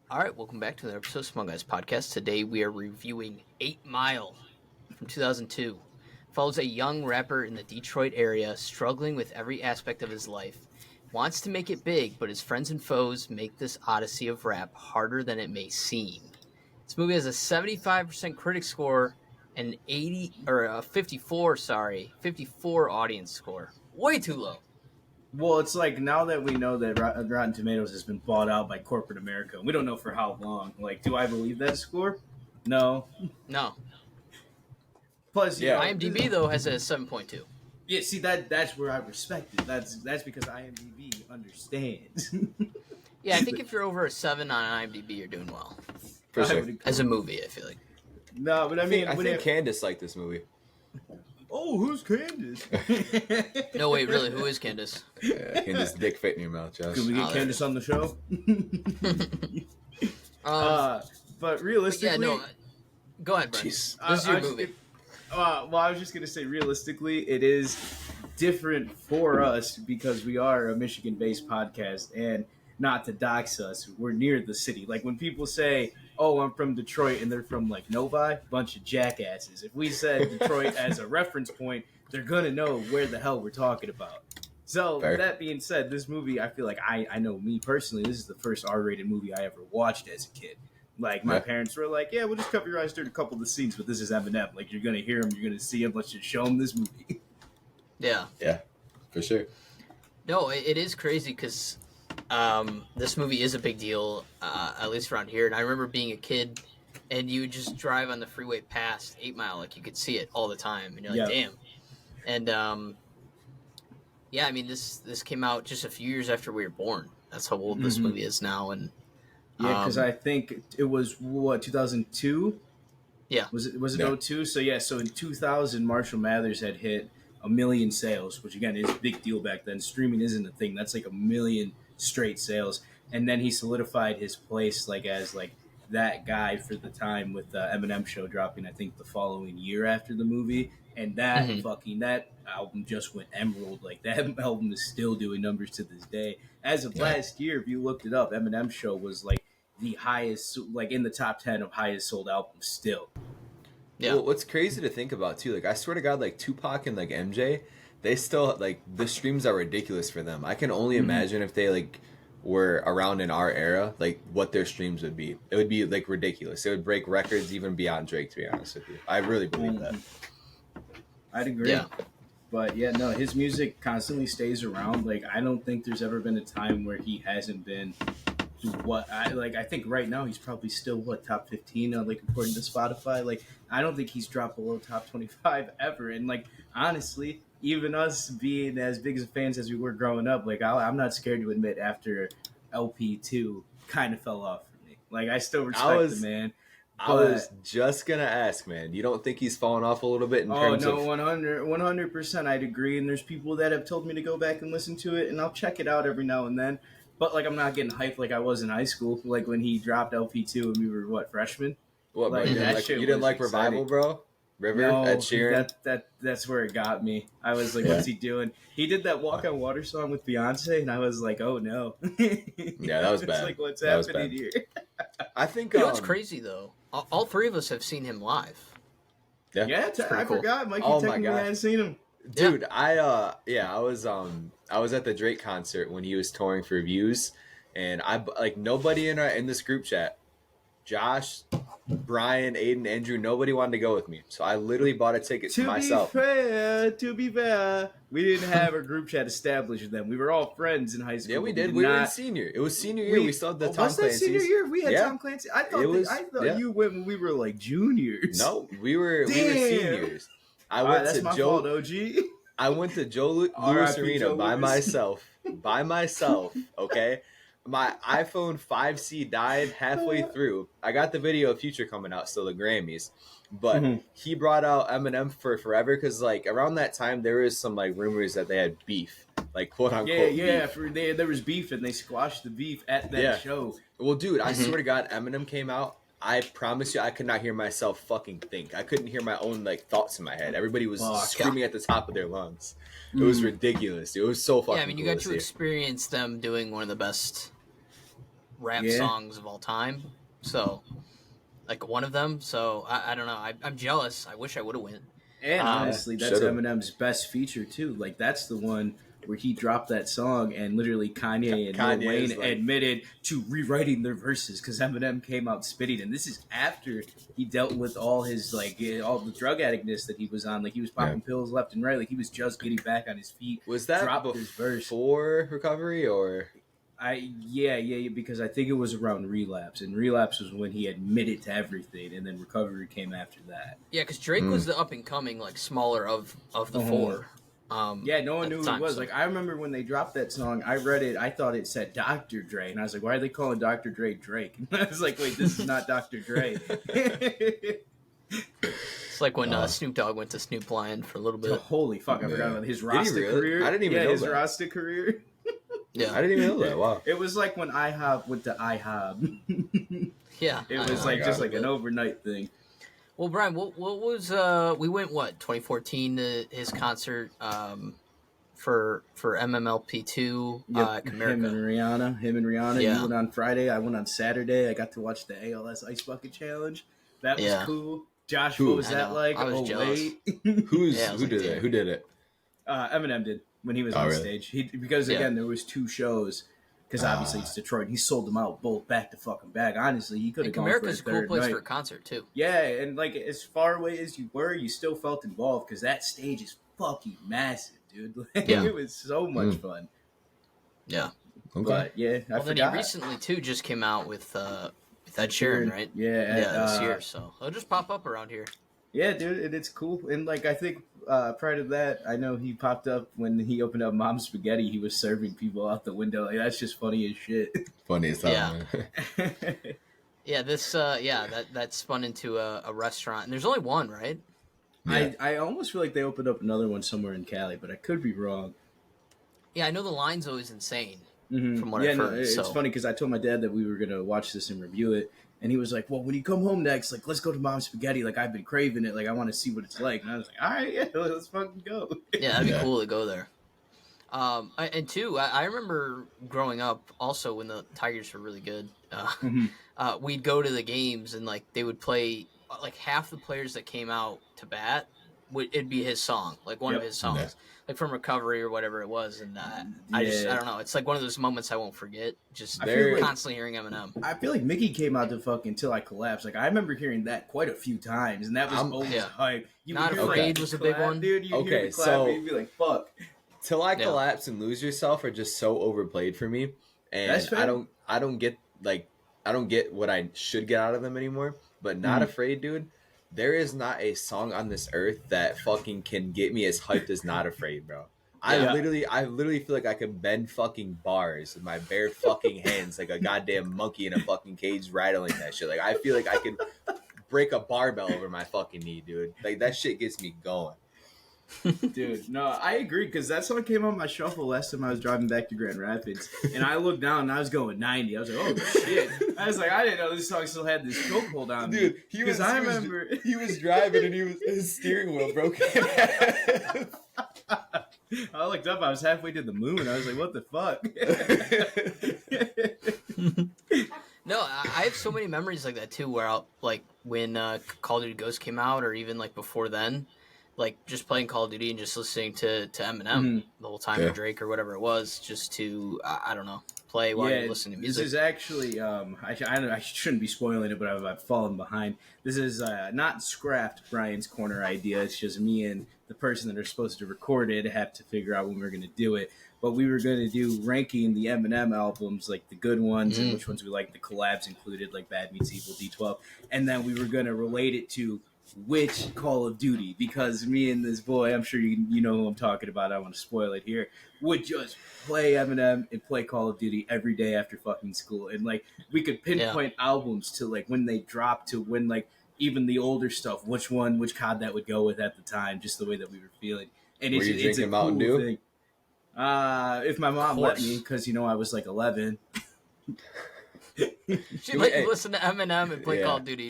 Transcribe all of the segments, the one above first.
All right, welcome back to another episode of Small Guys Podcast. Today we are reviewing 8 Mile from 2002. Follows a young rapper in the Detroit area struggling with every aspect of his life. Wants to make it big, but his friends and foes make this odyssey of rap harder than it may seem. This movie has a 75% critic score and 54 audience score. Way too low. Well, it's like now that we know that Rotten Tomatoes has been bought out by corporate America, we don't know for how long. Like, do I believe that score? No. No. Plus, IMDb though has a 7.2. Yeah, see that's where I respect it. That's because IMDb understands. Yeah, I think if you're over a 7 on IMDb, you're doing well. For sure. As a movie, I feel like. No, but I think Candace liked this movie. Oh, who's Candace? No, wait, really, who is Candace? Yeah, Candace dick fit in your mouth, Josh. Can we get Candace on the show? But realistically, go ahead, Brent. Jeez. This is your movie. Well, I was just gonna say, realistically, it is different for us because we are a Michigan-based podcast, and not to dox us, we're near the city. Like when people say, "Oh, I'm from Detroit," and they're from like Novi, bunch of jackasses. If we said Detroit as a reference point, they're gonna know where the hell we're talking about. So Fair. That being said, this movie, I feel like I know me personally, this is the first R-rated movie I ever watched as a kid. Like my parents were like, "Yeah, we'll just cover your eyes during a couple of the scenes, but this is Eminem. Like you're gonna hear him, you're gonna see him. Let's just show him this movie." Yeah, for sure. No, it is crazy because this movie is a big deal, at least around here. And I remember being a kid, and you would just drive on the freeway past 8 Mile, like you could see it all the time, and you're like, "Damn!" And I mean, this came out just a few years after we were born. That's how old this movie is now, and. Yeah, because I think it was 2002. Yeah, was it 02? So in 2000, Marshall Mathers had hit 1 million sales, which again is a big deal back then. Streaming isn't a thing. That's like 1 million straight sales, and then he solidified his place as that guy for the time with the Eminem show dropping. I think the following year after the movie, and that that album just went emerald. Like that album is still doing numbers to this day. As of last year, if you looked it up, Eminem show was like the highest, like in the top 10 of highest sold albums still. Yeah. Well, what's crazy to think about too, like I swear to God, like Tupac and like MJ, they still like the streams are ridiculous for them. I can only imagine if they like were around in our era, like what their streams would be. It would be like ridiculous. It would break records even beyond Drake, to be honest with you. I really believe that. I'd agree. Yeah. But yeah, no, his music constantly stays around. Like I don't think there's ever been a time where he hasn't been I think right now he's probably still top 15 like according to Spotify. Like I don't think he's dropped below top 25 ever. And like honestly, even us being as big as fans as we were growing up, like I'm not scared to admit after LP2 kind of fell off for me. Like I still respect the man. I was just gonna ask, man. You don't think he's fallen off a little bit in terms of? 100%. I'd agree. And there's people that have told me to go back and listen to it, and I'll check it out every now and then. But like, I'm not getting hyped like I was in high school, like when he dropped LP2 and we were freshmen. What, bro? You didn't like Revival, bro? Ed Sheeran. That's where it got me. I was like, what's he doing? He did that Walk on Water song with Beyonce, and I was like, oh no. Yeah, that was bad. It's like, what's happening here? I think what's crazy though. All three of us have seen him live. Yeah, I forgot. Mikey technically hadn't seen him. Dude, I was at the Drake concert when he was touring for Views, and I like nobody in this group chat, Josh, Brian, Aiden, Andrew, nobody wanted to go with me, so I literally bought a ticket to myself. To be fair, we didn't have a group chat established then. We were all friends in high school. Yeah, we did. We were in senior. It was senior year. We still had the Tom Clancy's. Was that senior year? We had Tom Clancy. I thought you went when we were like juniors. No, we were seniors. I went to Joe. Fault, OG. I went to Joe Louis Arena by myself. Okay. My iPhone 5C died halfway through. I got the video of Future coming out, still the Grammys, but he brought out Eminem for Forever because like around that time there was some like rumors that they had beef, like quote unquote. Yeah. There was beef and they squashed the beef at that show. Well, dude, I swear to God, Eminem came out. I promise you, I could not hear myself fucking think. I couldn't hear my own like thoughts in my head. Everybody was screaming at the top of their lungs. It was ridiculous. It was so fucking. Yeah, I mean, you got to experience them doing one of the best rap songs of all time. So, like one of them. So I don't know. I'm jealous. I wish I would have won. And honestly, that's should've. Eminem's best feature too. Like that's the one where he dropped that song, and literally Kanye and Lil Wayne admitted to rewriting their verses because Eminem came out spitting, and this is after he dealt with all his all the drug addictness that he was on. Like he was popping pills left and right. Like he was just getting back on his feet. Was that before recovery or? Yeah, because I think it was around Relapse, and Relapse was when he admitted to everything, and then Recovery came after that. Yeah, because Drake was the up and coming, like smaller of the four. Yeah, no one knew who he was. So. Like I remember when they dropped that song, I read it. I thought it said Dr. Dre, and I was like, "Why are they calling Dr. Dre Drake?" And I was like, "Wait, this is not Dr. Dre." It's like when Snoop Dogg went to Snoop Lion for a little bit. Holy fuck! I forgot about his Rasta career. I didn't even know his that. Rasta career. Yeah, I didn't even know that. Wow. It was like when IHOP went to IHOB. Yeah, it was like just like an overnight thing. Well, Brian, what was we went 2014 to his concert for MMLP2 Him and Rihanna. Yeah. You went on Friday. I went on Saturday. I got to watch the ALS Ice Bucket Challenge. That was cool. Josh, what was that like? I was jealous. Who did it? Eminem did when he was on stage. Because again, there was two shows. Because obviously it's Detroit. He sold them out both back to fucking back. Honestly, he could have gone for a third cool place night. for a concert too. Yeah, and like as far away as you were, you still felt involved because that stage is fucking massive, dude. Like, it was so much fun. Yeah. Okay. But yeah, I forgot. Then he recently too just came out with Ed Sheeran, right? Yeah, this year. So it'll just pop up around here. Yeah, dude, and it's cool. And like I think prior to that, I know he popped up when he opened up Mom's Spaghetti. He was serving people out the window. Like that's just funny as shit. Funny as hell. Yeah. Yeah. This. That spun into a restaurant, and there's only one, right? Yeah. I almost feel like they opened up another one somewhere in Cali, but I could be wrong. Yeah, I know the line's always insane. From what I've heard. It's funny because I told my dad that we were gonna watch this and review it. And he was like, "Well, when you come home next, like, let's go to Mom's Spaghetti. Like, I've been craving it. Like, I want to see what it's like." And I was like, "All right, yeah, let's fucking go." Yeah, that'd be cool to go there. And two, I remember growing up also when the Tigers were really good. We'd go to the games and like they would play like half the players that came out to bat. It'd be his song, like one of his songs, like from Recovery or whatever it was. And I don't know. It's like one of those moments I won't forget. Just constantly hearing Eminem. I feel like Mickey came out to fucking Till I Collapse. Like I remember hearing that quite a few times, and that was always hype. Not Afraid was a big one, dude. You hear the clap, you'd be like, "Fuck." Till I Collapse and Lose Yourself are just so overplayed for me, and I don't get what I should get out of them anymore. But Not Afraid, dude. There is not a song on this earth that fucking can get me as hyped as Not Afraid, bro. I literally feel like I could bend fucking bars with my bare fucking hands like a goddamn monkey in a fucking cage rattling that shit. Like I feel like I could break a barbell over my fucking knee, dude. Like that shit gets me going. Dude, no, I agree because that song came on my shuffle last time I was driving back to Grand Rapids, and I looked down and I was going 90. I was like, "Oh shit!" I was like, "I didn't know this song still had this chokehold on me." Dude, he was driving and his steering wheel broke in half. I looked up. I was halfway to the moon. I was like, "What the fuck?" No, I have so many memories like that too. Where like when Call of Duty Ghosts came out, or even like before then. Like just playing Call of Duty and just listening to Eminem the whole time, or Drake or whatever it was, just to I don't know, play while you're listening to music. This is actually I shouldn't be spoiling it, but I've fallen behind. This is not Scrapped Brian's Corner idea. It's just me and the person that are supposed to record it have to figure out when we're going to do it. But we were going to do ranking the Eminem albums, like the good ones and which ones we like, the collabs included, like Bad Meets Evil, D12, and then we were going to relate it to which Call of Duty, because me and this boy, I'm sure you know who I'm talking about, I don't want to spoil it here, would just play Eminem and play Call of Duty every day after fucking school. And like we could pinpoint albums to like when they dropped, to when like even the older stuff, which COD that would go with at the time, just the way that we were feeling. And were you drinking Mountain Dew? Thing. If my mom let me, because I was like 11. She let you listen to Eminem and play Call of Duty.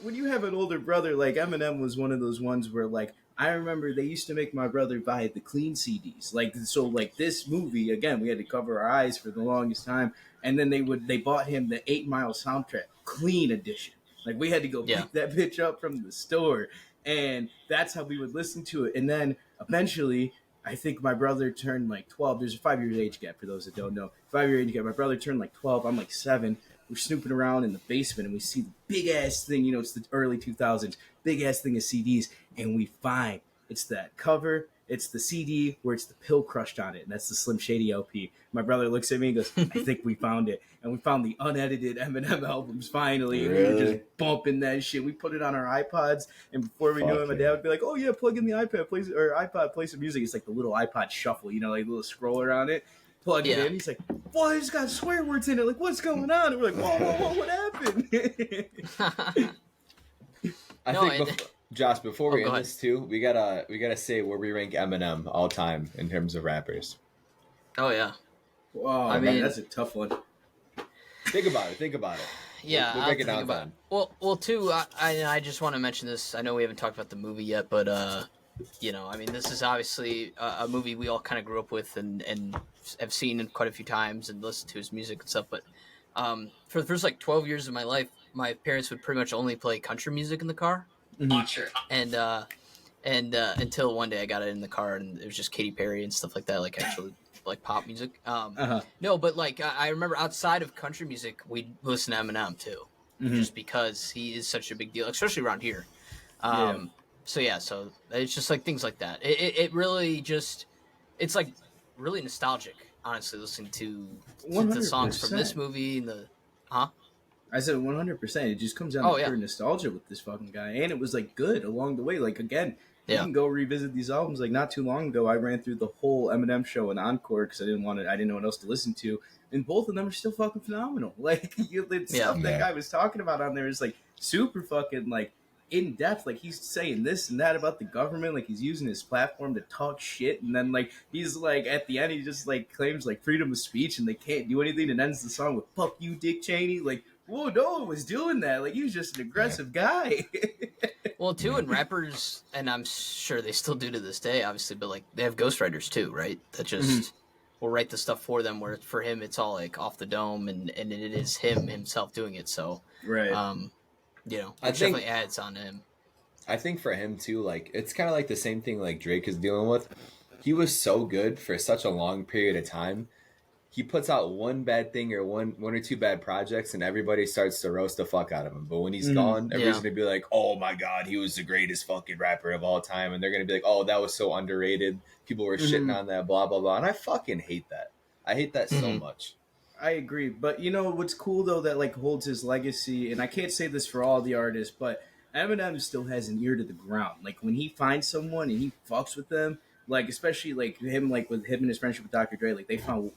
When you have an older brother, like Eminem was one of those ones where like I remember they used to make my brother buy the clean CDs. Like this movie, again, we had to cover our eyes for the longest time. And then they bought him the 8 Mile soundtrack, clean edition. Like we had to go Yeah. pick that bitch up from the store. And that's how we would listen to it. And then eventually, I think my brother turned like 12. There's a 5 year age gap for those that don't know. 5 year age gap. My brother turned like 12. I'm like 7. We're snooping around in the basement and we see the big ass thing. You know, it's the early 2000s. Big ass thing of CDs. And we find it's that cover. It's the CD where it's the pill crushed on it. And that's the Slim Shady LP. My brother looks at me and goes, I think we found it. And we found the unedited Eminem albums finally. And we were just bumping that shit. We put it on our iPods. And before we knew it, my dad would be like, oh, yeah, plug in the iPad, play some music. It's like the little iPod shuffle, you know, like a little scroller on it. Plug it in. He's like, boy, it's got swear words in it. Like, what's going on? And we're like, whoa, what happened? Josh, before we end this too, we gotta say where we rank Eminem all time in terms of rappers. Oh yeah. Wow, I mean that's a tough one. Think about it. Yeah, we'll break it down then. Well, too. I just want to mention this. I know we haven't talked about the movie yet, but you know, I mean, this is obviously a movie we all kind of grew up with and have seen quite a few times and listened to his music and stuff. But for the first like 12 years of my life, my parents would pretty much only play country music in the car. Mm-hmm. And until one day I got it in the car and it was just Katy Perry and stuff like that, like actually like pop music. No, but like I remember outside of country music, we'd listen to Eminem too, just because he is such a big deal, especially around here. So it's just like things like that. It really just, it's like really nostalgic, honestly, listening to the songs from this movie and the, I said 100%. It just comes down to pure nostalgia with this fucking guy, and it was like good along the way. Like again, you can go revisit these albums. Like not too long ago, I ran through the whole Eminem show and Encore because I didn't know what else to listen to, and both of them are still fucking phenomenal. Like stuff that guy was talking about on there is like super fucking like in depth. Like he's saying this and that about the government. Like he's using his platform to talk shit, and then like he's like at the end he just like claims like freedom of speech and they can't do anything, and ends the song with "fuck you, Dick Cheney." Like. Whoa, no one was doing that. Like, he was just an aggressive guy. Well, too, and rappers, and I'm sure they still do to this day, obviously, but, like, they have ghostwriters, too, right? That just will write the stuff for them, where for him, it's all, like, off the dome, and it is himself doing it, so. Right. You know, it definitely adds on to him. I think for him, too, like, it's kind of like the same thing, like, Drake is dealing with. He was so good for such a long period of time. He puts out one bad thing or one or two bad projects and everybody starts to roast the fuck out of him. But when he's gone, everybody's going to be like, oh my God, he was the greatest fucking rapper of all time. And they're going to be like, oh, that was so underrated. People were shitting on that, blah, blah, blah. And I fucking hate that. I hate that so much. I agree. But you know what's cool, though, that like holds his legacy, and I can't say this for all the artists, but Eminem still has an ear to the ground. Like when he finds someone and he fucks with them, like especially like with him and his friendship with Dr. Dre, like they found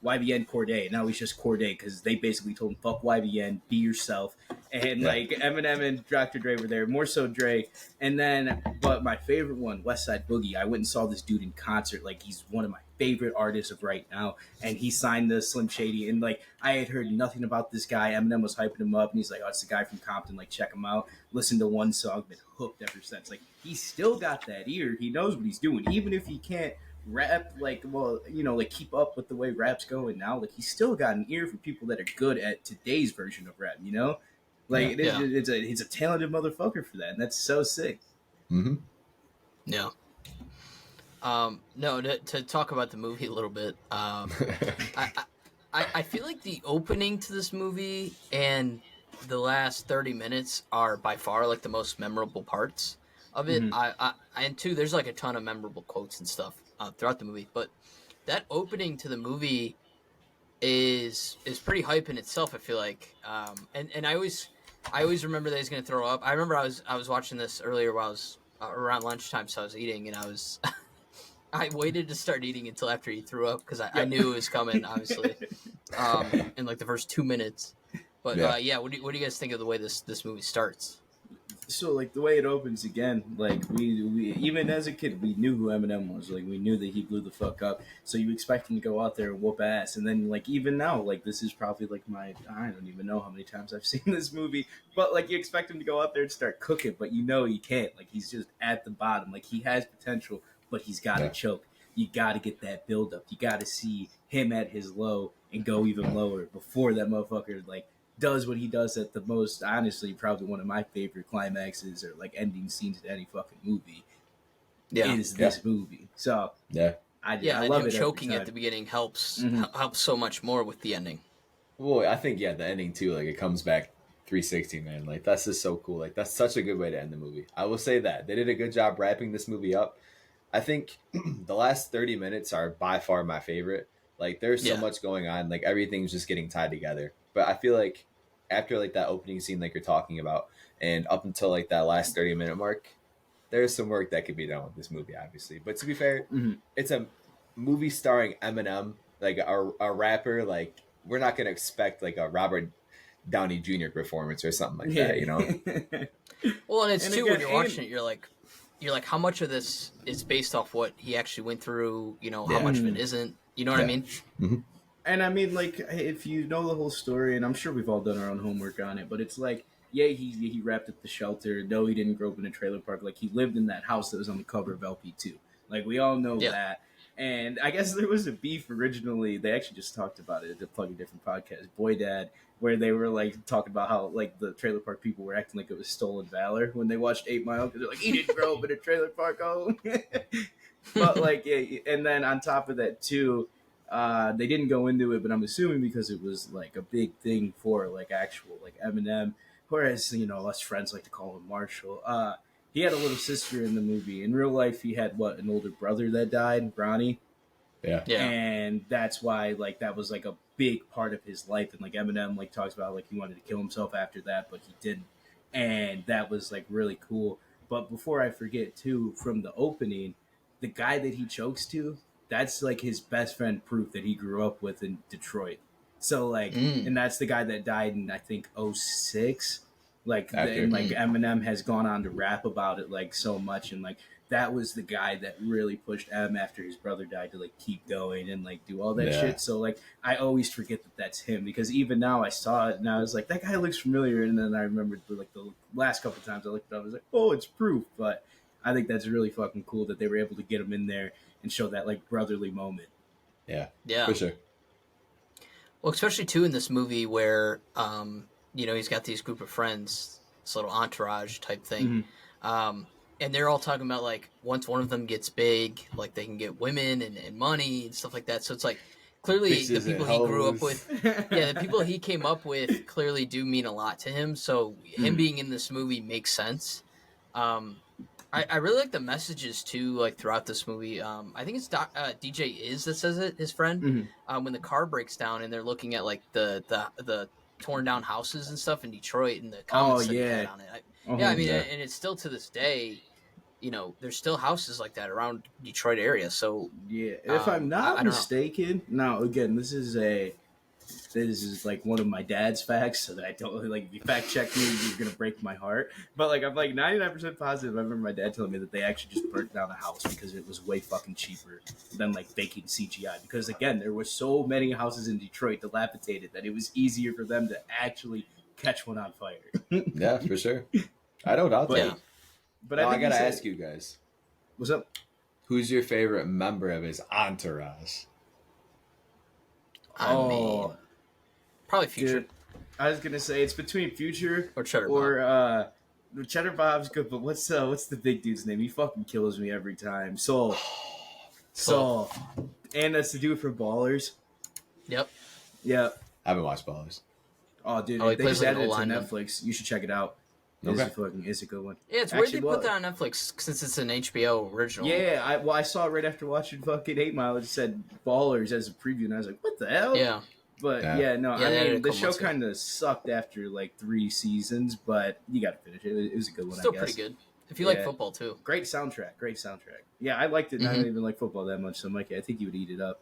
YBN Cordae. Now he's just Cordae because they basically told him, fuck YBN, be yourself. And like Eminem and Dr. Dre were there, more so Dre. And then, but my favorite one, West Side Boogie, I went and saw this dude in concert. Like he's one of my favorite artists of right now. And he signed the Slim Shady. And like, I had heard nothing about this guy. Eminem was hyping him up and he's like, oh, it's the guy from Compton. Like, check him out. Listen to one song, been hooked ever since. Like, he's still got that ear. He knows what he's doing. Even if he can't rap like, well, you know, like keep up with the way rap's going now, like he's still got an ear for people that are good at today's version of rap, you know, like it's a talented motherfucker for that, and that's so sick. No, to talk about the movie a little bit, I feel like the opening to this movie and the last 30 minutes are by far like the most memorable parts of it. And too, there's like a ton of memorable quotes and stuff throughout the movie, but that opening to the movie is pretty hype in itself. I feel like, and I always remember that he's gonna throw up. I remember I was watching this earlier while I was around lunchtime, so I was eating, and I waited to start eating until after he threw up because I knew it was coming, obviously, in like the first 2 minutes. But what do you guys think of the way this movie starts? So like the way it opens again, like we even as a kid we knew who Eminem was. Like we knew that he blew the fuck up. So you expect him to go out there and whoop ass, and then like even now, like this is probably like I don't even know how many times I've seen this movie, but like you expect him to go out there and start cooking, but you know he can't. Like he's just at the bottom. Like he has potential, but he's got to choke. You got to get that build up. You got to see him at his low and go even lower before that motherfucker like does what he does at the most, honestly, probably one of my favorite climaxes or like ending scenes in any fucking movie is this movie. So I love him it. Choking at the beginning helps so much more with the ending. Well, I think the ending too, like it comes back 360, man. Like that's just so cool. Like that's such a good way to end the movie. I will say that they did a good job wrapping this movie up. I think the last 30 minutes are by far my favorite. Like there's so much going on, like everything's just getting tied together. But I feel like after like that opening scene like you're talking about and up until like that last 30-minute mark, there's some work that could be done with this movie, obviously. But to be fair, it's a movie starring Eminem, like a rapper. Like we're not gonna expect like a Robert Downey Jr. performance or something like that, you know? Well, and it's too when you're watching it, you're like, how much of this is based off what he actually went through? You know, how much of it isn't? You know what I mean? Mm-hmm. And I mean, like, if you know the whole story, and I'm sure we've all done our own homework on it, but it's like, yeah, he wrapped up the shelter. No, he didn't grow up in a trailer park. Like, he lived in that house that was on the cover of LP2. Like, we all know that. And I guess there was a beef originally. They actually just talked about it to plug a different podcast, Boy Dad, where they were, like, talking about how, like, the trailer park people were acting like it was stolen valor when they watched 8 Mile, because they're like, he didn't grow up in a trailer park, oh. But, like, yeah, and then on top of that, too, they didn't go into it, but I'm assuming because it was like a big thing for like actual like Eminem, whereas you know us friends like to call him Marshall. He had a little sister in the movie. In real life, he had an older brother that died, Bronny. Yeah. And that's why like that was like a big part of his life. And like Eminem like talks about like he wanted to kill himself after that, but he didn't. And that was like really cool. But before I forget too, from the opening, the guy that he chokes to, that's like his best friend proof that he grew up with in Detroit. So like and that's the guy that died in I think '06. Like and like Eminem has gone on to rap about it like so much, and like that was the guy that really pushed M after his brother died to like keep going and like do all that shit. So like I always forget that that's him, because even now I saw it and I was like, that guy looks familiar, and then I remembered like the last couple of times I looked it up, I was like, oh, it's proof. But I think that's really fucking cool that they were able to get him in there and show that like brotherly moment. Yeah, for sure. Well, especially too in this movie where you know, he's got these group of friends, this little entourage type thing. And they're all talking about like once one of them gets big, like they can get women and money and stuff like that. So it's like clearly Bitches the people he grew up with, the people he came up with clearly do mean a lot to him. So him being in this movie makes sense. I really like the messages too, like throughout this movie. I think it's DJ Is that says it, his friend. When the car breaks down and they're looking at like the torn down houses and stuff in Detroit and the comments that he had on it. I mean, and it's still to this day, you know, there's still houses like that around Detroit area. So if I'm not mistaken, now again, this is like one of my dad's facts, so that I don't like if you fact check me, you're gonna break my heart. But like I'm like 99% positive. I remember my dad telling me that they actually just burnt down a house because it was way fucking cheaper than like faking CGI. Because again, there were so many houses in Detroit dilapidated that it was easier for them to actually catch one on fire. Yeah, for sure. I don't doubt that. But I gotta ask you guys, what's up? Who's your favorite member of his entourage? I mean, probably Future. Dude, I was gonna say it's between Future or Cheddar Bob. Cheddar Bob's good, but what's the big dude's name? He fucking kills me every time. Soul. And that's the dude from Ballers. Yep. I haven't watched Ballers. Oh, dude, they just added it to Netflix. You should check it out. It's a good one. Yeah, it's weird they put that on Netflix since it's an HBO original. Yeah, I saw it right after watching fucking 8 Mile. It said Ballers as a preview, and I was like, what the hell? Yeah. But I mean, the show kind of sucked after like 3 seasons, but you got to finish it. It was a good one. Still pretty good if you like football too. Great soundtrack. Yeah, I liked it. And I don't even like football that much, so Mikey, I think you would eat it up.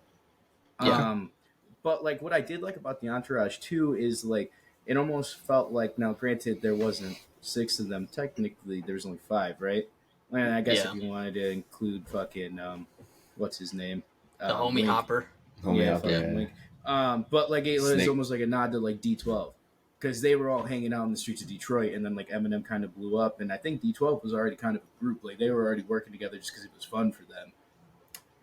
But like what I did like about the entourage too is like it almost felt like, now granted there wasn't 6 of them. Technically, there's only 5, right? And I guess Yeah. if you wanted to include fucking what's his name, The homie Link. Hopper. Yeah, fucking Link. But like it was Snake. almost like a nod to like D12 because they were all hanging out in the streets of Detroit, and then like Eminem kind of blew up, and I think D12 was already kind of a group, like they were already working together just because it was fun for them.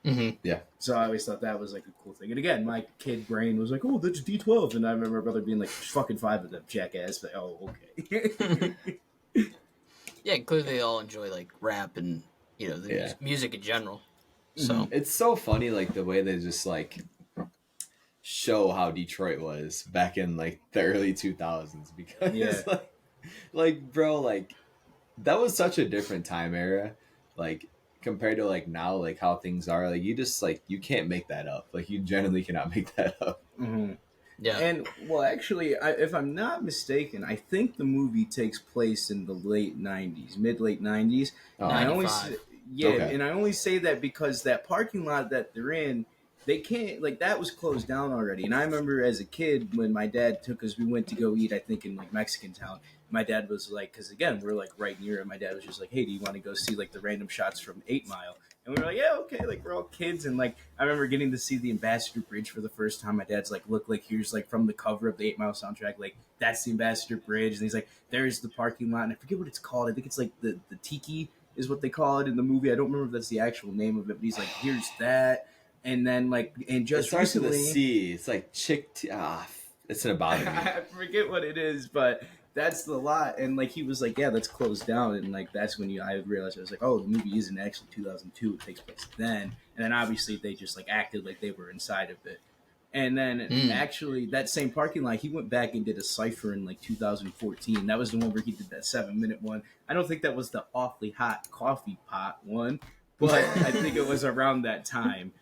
Mm-hmm. Yeah. So I always thought that was like a cool thing. And again, my kid brain was like, "Oh, that's D12," and I remember my brother being like, "Fucking 5 of them, jackass." But, oh, okay. Yeah, clearly they all enjoy like rap and the music in general. So it's so funny, like the way they just like show how Detroit was back in like the early 2000s because like bro, like that was such a different time era, like compared to like now, like how things are. Like you just like you can't make that up. Like you generally cannot make that up. Mm-hmm. Yeah. And well, actually, if I'm not mistaken, I think the movie takes place in the late '90s, mid-late '90s. Oh, And I only 95. and I only say that because that parking lot that they're in, they can't like that was closed down already. And I remember as a kid when my dad took us, we went to go eat, I think in like Mexican Town. My dad was like, because again we're like right near it. My dad was just like, "Hey, do you want to go see like the random shots from 8 Mile?" And we were like, "Yeah, okay." Like we're all kids, and like I remember getting to see the Ambassador Bridge for the first time. My dad's like, "Look, like here's like from the cover of the 8 Mile soundtrack, like that's the Ambassador Bridge." And he's like, "There's the parking lot," and I forget what it's called. I think it's like the Tiki is what they call it in the movie. I don't remember if that's the actual name of it, but he's like, "Here's that," and then like and just it starts recently, with a C. It's like it's gonna bother me. I forget what it is, but that's the lot. And like he was like, "Yeah, that's closed down." And like that's when I realized I was like, "Oh, the movie isn't actually 2002. It takes place then." And then obviously they just like acted like they were inside of it. And then actually that same parking lot, he went back and did a cipher in like 2014. That was the one where he did that 7-minute one. I don't think that was the awfully hot coffee pot one, but I think it was around that time.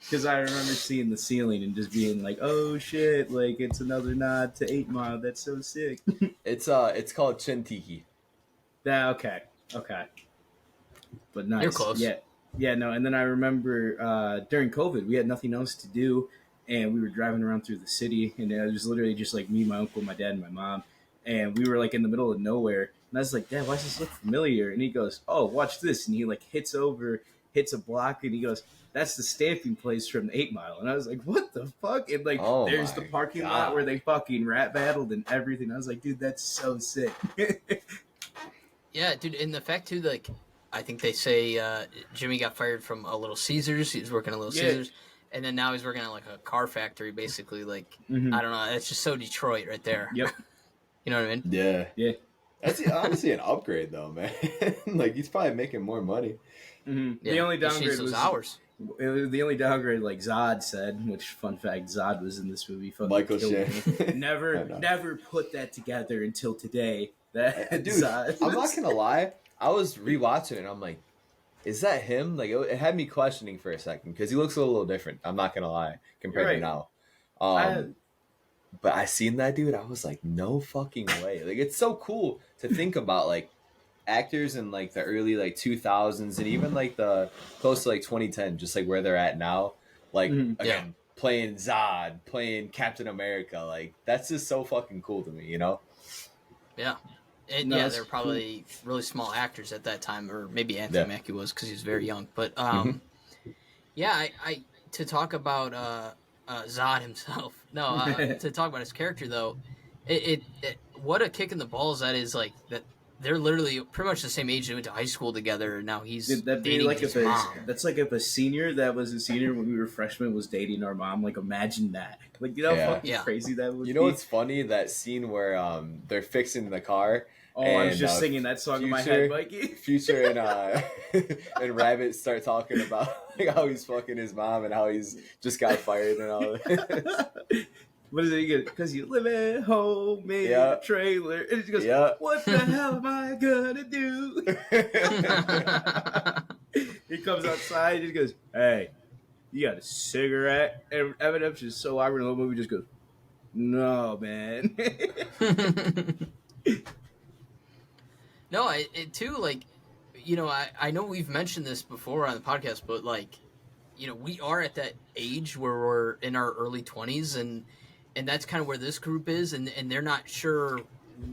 Because I remember seeing the ceiling and just being like, "Oh shit! Like it's another nod to 8 Mile. That's so sick." It's called Chintiki. Okay, but nice. You're close. Yeah. No, and then I remember during COVID, we had nothing else to do, and we were driving around through the city, and it was literally just like me, my uncle, my dad, and my mom, and we were like in the middle of nowhere, and I was like, "Dad, why does this look familiar?" And he goes, "Oh, watch this," and he like hits a block, and he goes, "That's the stamping place from the 8 Mile." And I was like, "What the fuck?" And like, there's the parking lot where they fucking rap battled and everything. I was like, "Dude, that's so sick." Yeah, dude, and the fact too, like, I think they say Jimmy got fired from a Little Caesars. He was working at Little Caesars, and then now he's working at like a car factory, basically. Like, I don't know, it's just so Detroit right there. Yep. You know what I mean? Yeah. That's honestly an upgrade, though, man. Like he's probably making more money. Mm-hmm. Yeah, the only downgrade was hours. It was the only downgrade, like Zod said. Which, fun fact, Zod was in this movie. Michael Shea. Never put that together until today. That dude, Zod. I'm not gonna lie. I was rewatching it, and I'm like, is that him? Like, it had me questioning for a second because he looks a little different. I'm not gonna lie compared to now. But I seen that dude. I was like, no fucking way. Like, it's so cool to think about, like, actors in like the early like 2000s and even like the close to like 2010, just like where they're at now. Like, again, playing Zod, playing Captain America. Like, that's just so fucking cool to me, you know? Yeah. And they're probably really small actors at that time, or maybe Anthony Mackie was because he was very young. But I to talk about Zod himself. No, to talk about his character though, it what a kick in the balls that is. Like that they're literally pretty much the same age. They went to high school together, and now he's dating like his mom. That's like if a senior that was a senior when we were freshmen was dating our mom. Like imagine that. Like how fucking crazy that would be. You know what's funny? That scene where they're fixing the car. Oh, I was just singing that song in my head, Mikey. Future and Rabbit start talking about like, how he's fucking his mom and how he's just got fired and all that. What is it? Because you live at home in a trailer. And he goes, "What the hell am I gonna do?" He comes outside and he goes, "Hey, you got a cigarette?" And Eminem's just so awkward in the movie, just goes, "No, man." No, it too, like, you know, I know we've mentioned this before on the podcast, but, like, you know, we are at that age where we're in our early 20s, and that's kind of where this group is, and they're not sure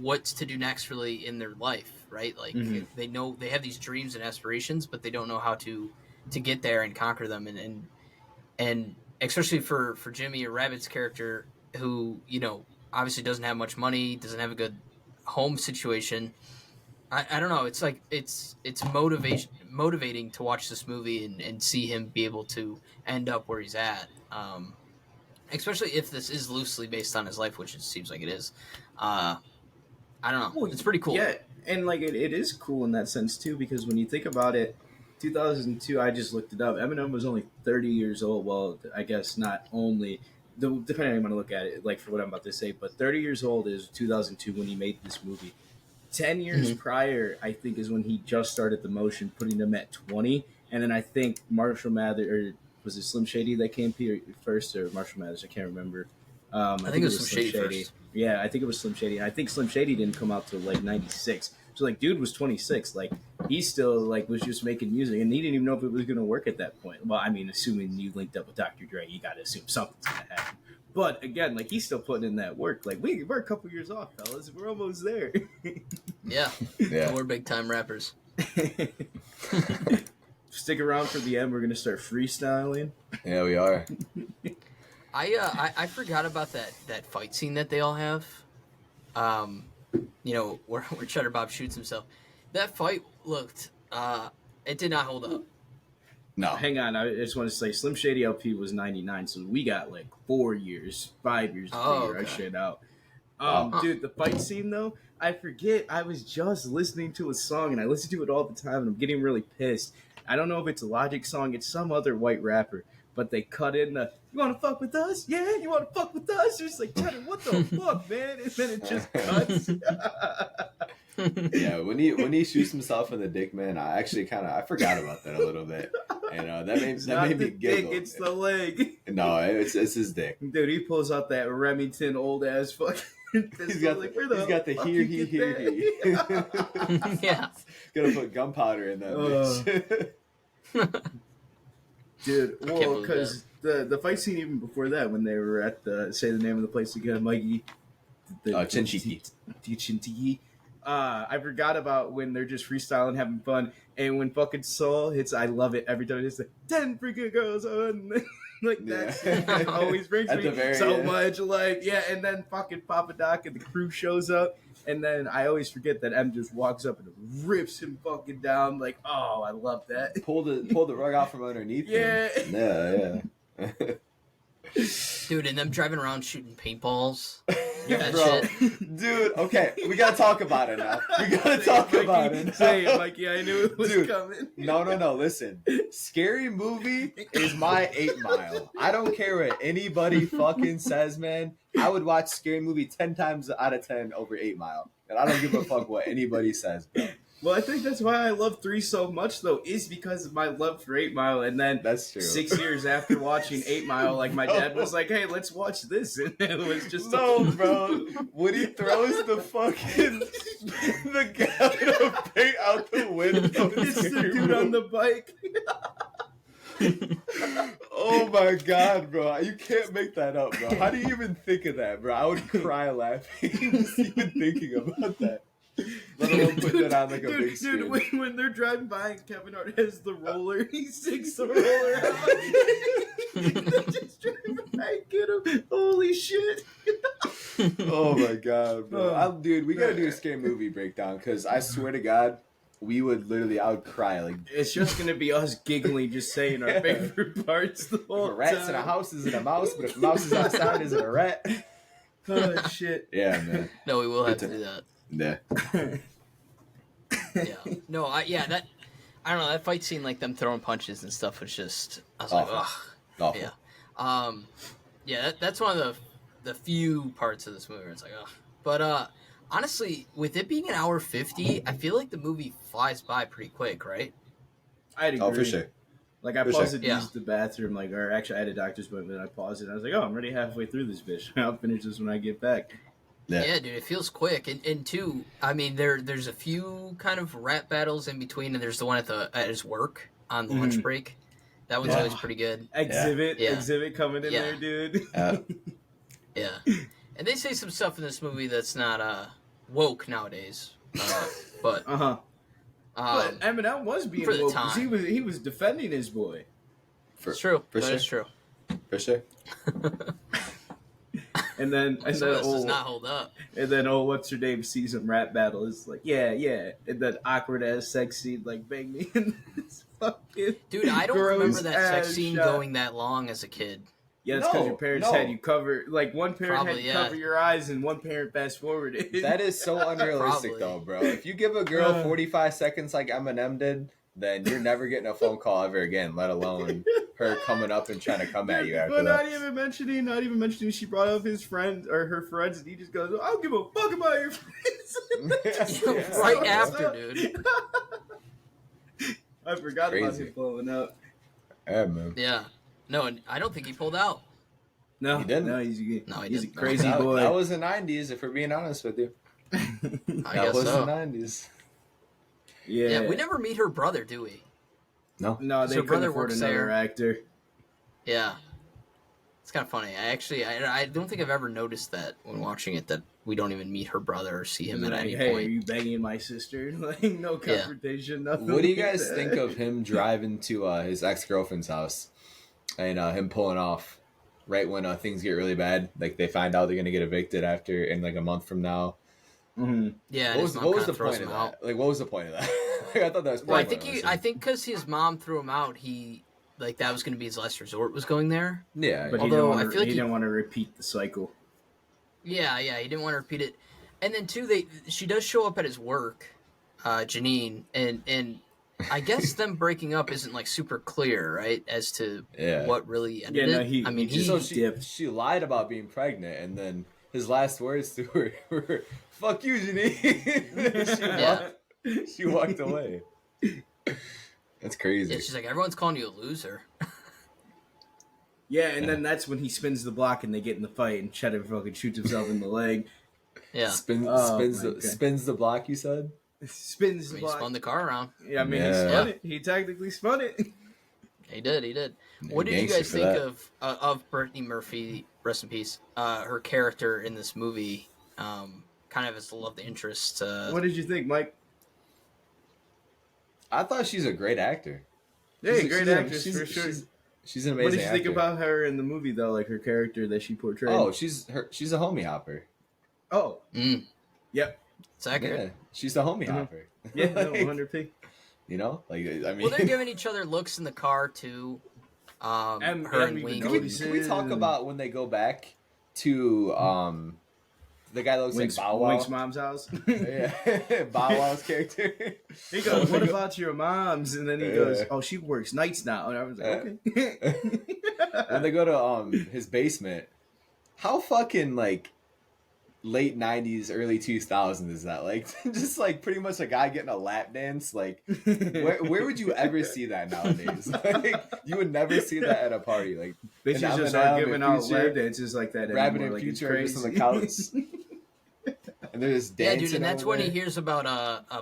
what's to do next really in their life, right? Like they know they have these dreams and aspirations, but they don't know how to get there and conquer them. And especially for Jimmy or Rabbit's character, who, you know, obviously doesn't have much money, doesn't have a good home situation. I don't know. It's like it's motivating to watch this movie and see him be able to end up where he's at. Especially if this is loosely based on his life, which it seems like it is. I don't know. Well, it's pretty cool. Yeah, and like it is cool in that sense too, because when you think about it, 2002, I just looked it up. Eminem was only 30 years old. Well, I guess not only, depending on how you want to look at it, like for what I'm about to say, but 30 years old is 2002 when he made this movie. 10 years prior, I think, is when he just started the motion, putting them at 20. And then I think Marshall Mathers, or was it Slim Shady that came first, or Marshall Mathers? I can't remember. I think it was Slim Shady first. Yeah, I think it was Slim Shady. And I think Slim Shady didn't come out till like 96. So like, dude was 26. Like, he still like was just making music, and he didn't even know if it was going to work at that point. Well, I mean, assuming you linked up with Dr. Dre, you got to assume something's going to happen. But again, like, he's still putting in that work. Like, we're a couple years off, fellas. We're almost there. Yeah. We're big time rappers. Stick around for the end. We're gonna start freestyling. Yeah, we are. I forgot about that fight scene that they all have. You know, where Cheddar Bob shoots himself. That fight looked. It did not hold up. No. Hang on, I just want to say Slim Shady LP was 99, so we got like 4 years, 5 years to figure our shit out. Dude, the fight scene though, I forget. I was just listening to a song, and I listen to it all the time, and I'm getting really pissed. I don't know if it's a Logic song, it's some other white rapper, but they cut in the, you want to fuck with us? Yeah, you want to fuck with us? It's like, Cheddar, what the fuck, man? And then it just cuts. Yeah, when he shoots himself in the dick, man, I actually I forgot about that a little bit. And that made me giggle. Dick, it's the leg. No, it's his dick. Dude, he pulls out that Remington old ass fucking. He's got the here. Yeah. Gonna put gunpowder in that bitch. Dude, well, because the fight scene even before that, when they were at say the name of the place again, Mikey. Chinchiki. I forgot about when they're just freestyling, having fun, and when fucking Soul hits, I love it every time. It's like 10 freaking girls on. Like that always brings me so much. Like, yeah, and then fucking Papa Doc and the crew shows up, and then I always forget that M just walks up and rips him fucking down. Like, oh, I love that. Pull the rug out from underneath. Yeah. Him. Yeah. Dude, and them driving around shooting paintballs. Yeah, bro. Shit. Dude, okay, we gotta talk about it now. We gotta talk about it. Say it, Mikey. I knew it was coming. No. Listen, Scary Movie is my 8 Mile. I don't care what anybody fucking says, man. I would watch Scary Movie 10 times out of 10 over 8 Mile, and I don't give a fuck what anybody says, bro. Well, I think that's why I love 3 so much, though, is because of my love for 8 Mile. And then that's true. 6 years after watching 8 Mile, like, my dad was like, hey, let's watch this. And it was just... No, bro. When he throws the fucking... the gallon of paint out the window. It's the dude on the bike. Oh, my God, bro. You can't make that up, bro. How do you even think of that, bro? I would cry laughing just even thinking about that. Let alone put that on like a big screen. Dude, when they're driving by and Kevin Hart has the roller, he sinks the roller out. They're just driving by and get him. Holy shit. Oh my God, bro. Dude, we gotta do a Scary Movie breakdown, because I swear to God, I would cry. Like, it's just gonna be us giggling, just saying our favorite parts the whole time. Rats in a house isn't a mouse, but if a mouse is outside, is it a rat? Oh shit. Yeah, man. No, we will have to do that. Yeah. Yeah. No, I don't know, that fight scene, like them throwing punches and stuff, was just, I was like, ugh. Awful. Yeah. Yeah, that's one of the few parts of this movie where it's like, ugh. But honestly, with it being an hour 50, I feel like the movie flies by pretty quick, right? I'd agree. Oh, for sure. Like, I paused it to use the bathroom, like, or actually I had a doctor's appointment, and I paused it, and I was like, oh, I'm already halfway through this bitch. I'll finish this when I get back. Yeah, dude, it feels quick. And two, I mean, there's a few kind of rap battles in between, and there's the one at his work on the lunch break. That one's always pretty good. Exhibit coming in there, dude. Yeah. And they say some stuff in this movie that's not woke nowadays. But But Eminem was being for the woke 'cause time. he was defending his boy. It's true. For That sure. is true. For sure. And then Some of this does not hold up. And then what's her name sees him rap battle. It's like, yeah. And then awkward ass sex scene, like bang me in this fucking Dude, I don't gross remember that sex ass scene shot. going that long as a kid. Yeah, it's because No, your parents no. had you cover, like one parent Probably, had you yeah. cover your eyes and one parent fast forwarded. That is so unrealistic, Probably. though, bro. If you give a girl 45 seconds like Eminem did, then you're never getting a phone call ever again, let alone her coming up and trying to come at you after But that. not even mentioning she brought up his friends or her friends, and he just goes, "I don't give a fuck about your friends." Yeah. Right after, dude. I forgot about Crazy. him blowing up. Yeah, man. Yeah. No, and I don't think he pulled out. No, He didn't? No, he's He a didn't. crazy that, boy. That was the 90s, if we're being honest with you. I That guess was so. the 90s. Yeah, we never meet her brother, do we? No. No, they her couldn't brother afford works another there. actor. Yeah. It's kind of funny. I don't think I've ever noticed that when watching it, that we don't even meet her brother or see him at Like, any hey, are point. you banging my sister? Like, no confrontation, nothing. What do you like guys that. think of him driving to his ex-girlfriend's house and him pulling off right when things get really bad? Like they find out they're going to get evicted after in like a month from now. Mm-hmm. Yeah, What and was, his mom what was kinda the throws point of him that? out. Like, what was the point of that? Like, I thought that was Well, pretty I think because his mom threw him out, like that was going to be his last resort, was going there. Yeah. But Although, I he feel like he- didn't want to repeat the cycle. Yeah, he didn't want to repeat it. And then too, she does show up at his work, Janine, and I guess them breaking up isn't like super clear, right, as to what really ended Yeah, no, it. She lied about being pregnant, and then his last words to her were, "Fuck you, Janine." She walked away. That's crazy. Yeah, she's like, everyone's calling you a loser. Yeah, and then that's when he spins the block and they get in the fight and Cheddar fucking shoots himself in the leg. Yeah, spins the block. You said Spins the he block. spun the car around. Yeah, I mean he spun it. He technically spun it. He did. What did you guys think of Brittany Murphy? Rest in peace. Her character in this movie, kind of as the love interest. What did you think, Mike? I thought she's a great actor. Yeah, great actress for sure. She's an amazing. What did you think actor. about her in the movie though? Like her character that she portrayed. Oh, she's a homie hopper. Oh, yep. It's accurate. Yeah, she's a homie hopper. Yeah, Like, 100p. You know, like I mean, Well, they're giving each other looks in the car too. Her and Wink. Can we talk about when they go back to the guy that looks Wink's, like Bow Wow? Wink's mom's house. Yeah, Bow Wow's character. He goes, "What about your mom's?" And then he goes, "Oh, she works nights now." And I was like, "Okay." When they go to his basement, how fucking like late 90s, early 2000s is that? Like just like pretty much a guy getting a lap dance. Like where would you ever see that nowadays? Like you would never see that at a party. Like Bitches just aren't giving out lap dances like that grabbing anymore. in Like, it's Future just on the crazy. couch. And they're just Yeah, dancing. dude, and that's over when he there. hears about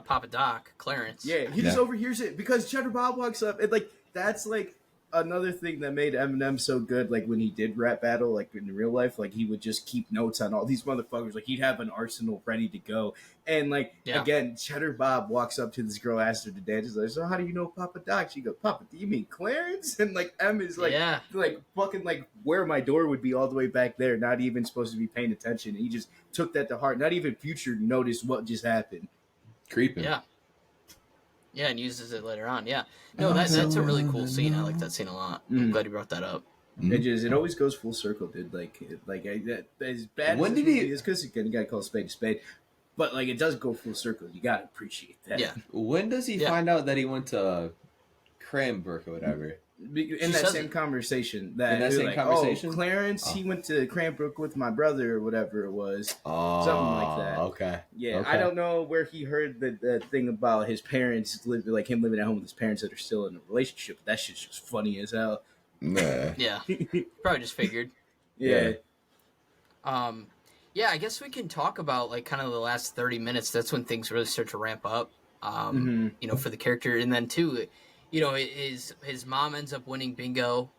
Papa Doc, Clarence. Yeah, he just overhears it because Cheddar Bob walks up and like that's like another thing that made Eminem so good. Like when he did rap battle, like in real life, like he would just keep notes on all these motherfuckers. Like he'd have an arsenal ready to go. And like again, Cheddar Bob walks up to this girl, asks her to dance. He's like, "So how do you know Papa Doc?" She goes, "Papa, do you mean Clarence?" And like M is like, like fucking like where my door would be all the way back there, not even supposed to be paying attention. And he just took that to heart. Not even Future noticed what just happened. Creeping. Yeah, and uses it later on. Yeah, no, that's a really cool scene. I like that scene a lot. I'm glad you brought that up. It always goes full circle, dude. Like as bad When as did this he- movie is, because you gotta call a spade a spade. But like it does go full circle. You gotta appreciate that. Yeah. When does he find out that he went to Cranbrook or whatever? In that same conversation, Clarence, he went to Cranbrook with my brother or whatever it was, something like that. Okay. Yeah, okay. I don't know where he heard the thing about his parents like him living at home with his parents that are still in a relationship. That shit's just funny as hell. Nah. Yeah, probably just figured. Yeah. Yeah, I guess we can talk about like kind of the last 30 minutes. That's when things really start to ramp up. You know, for the character, and then too, you know, his mom ends up winning bingo.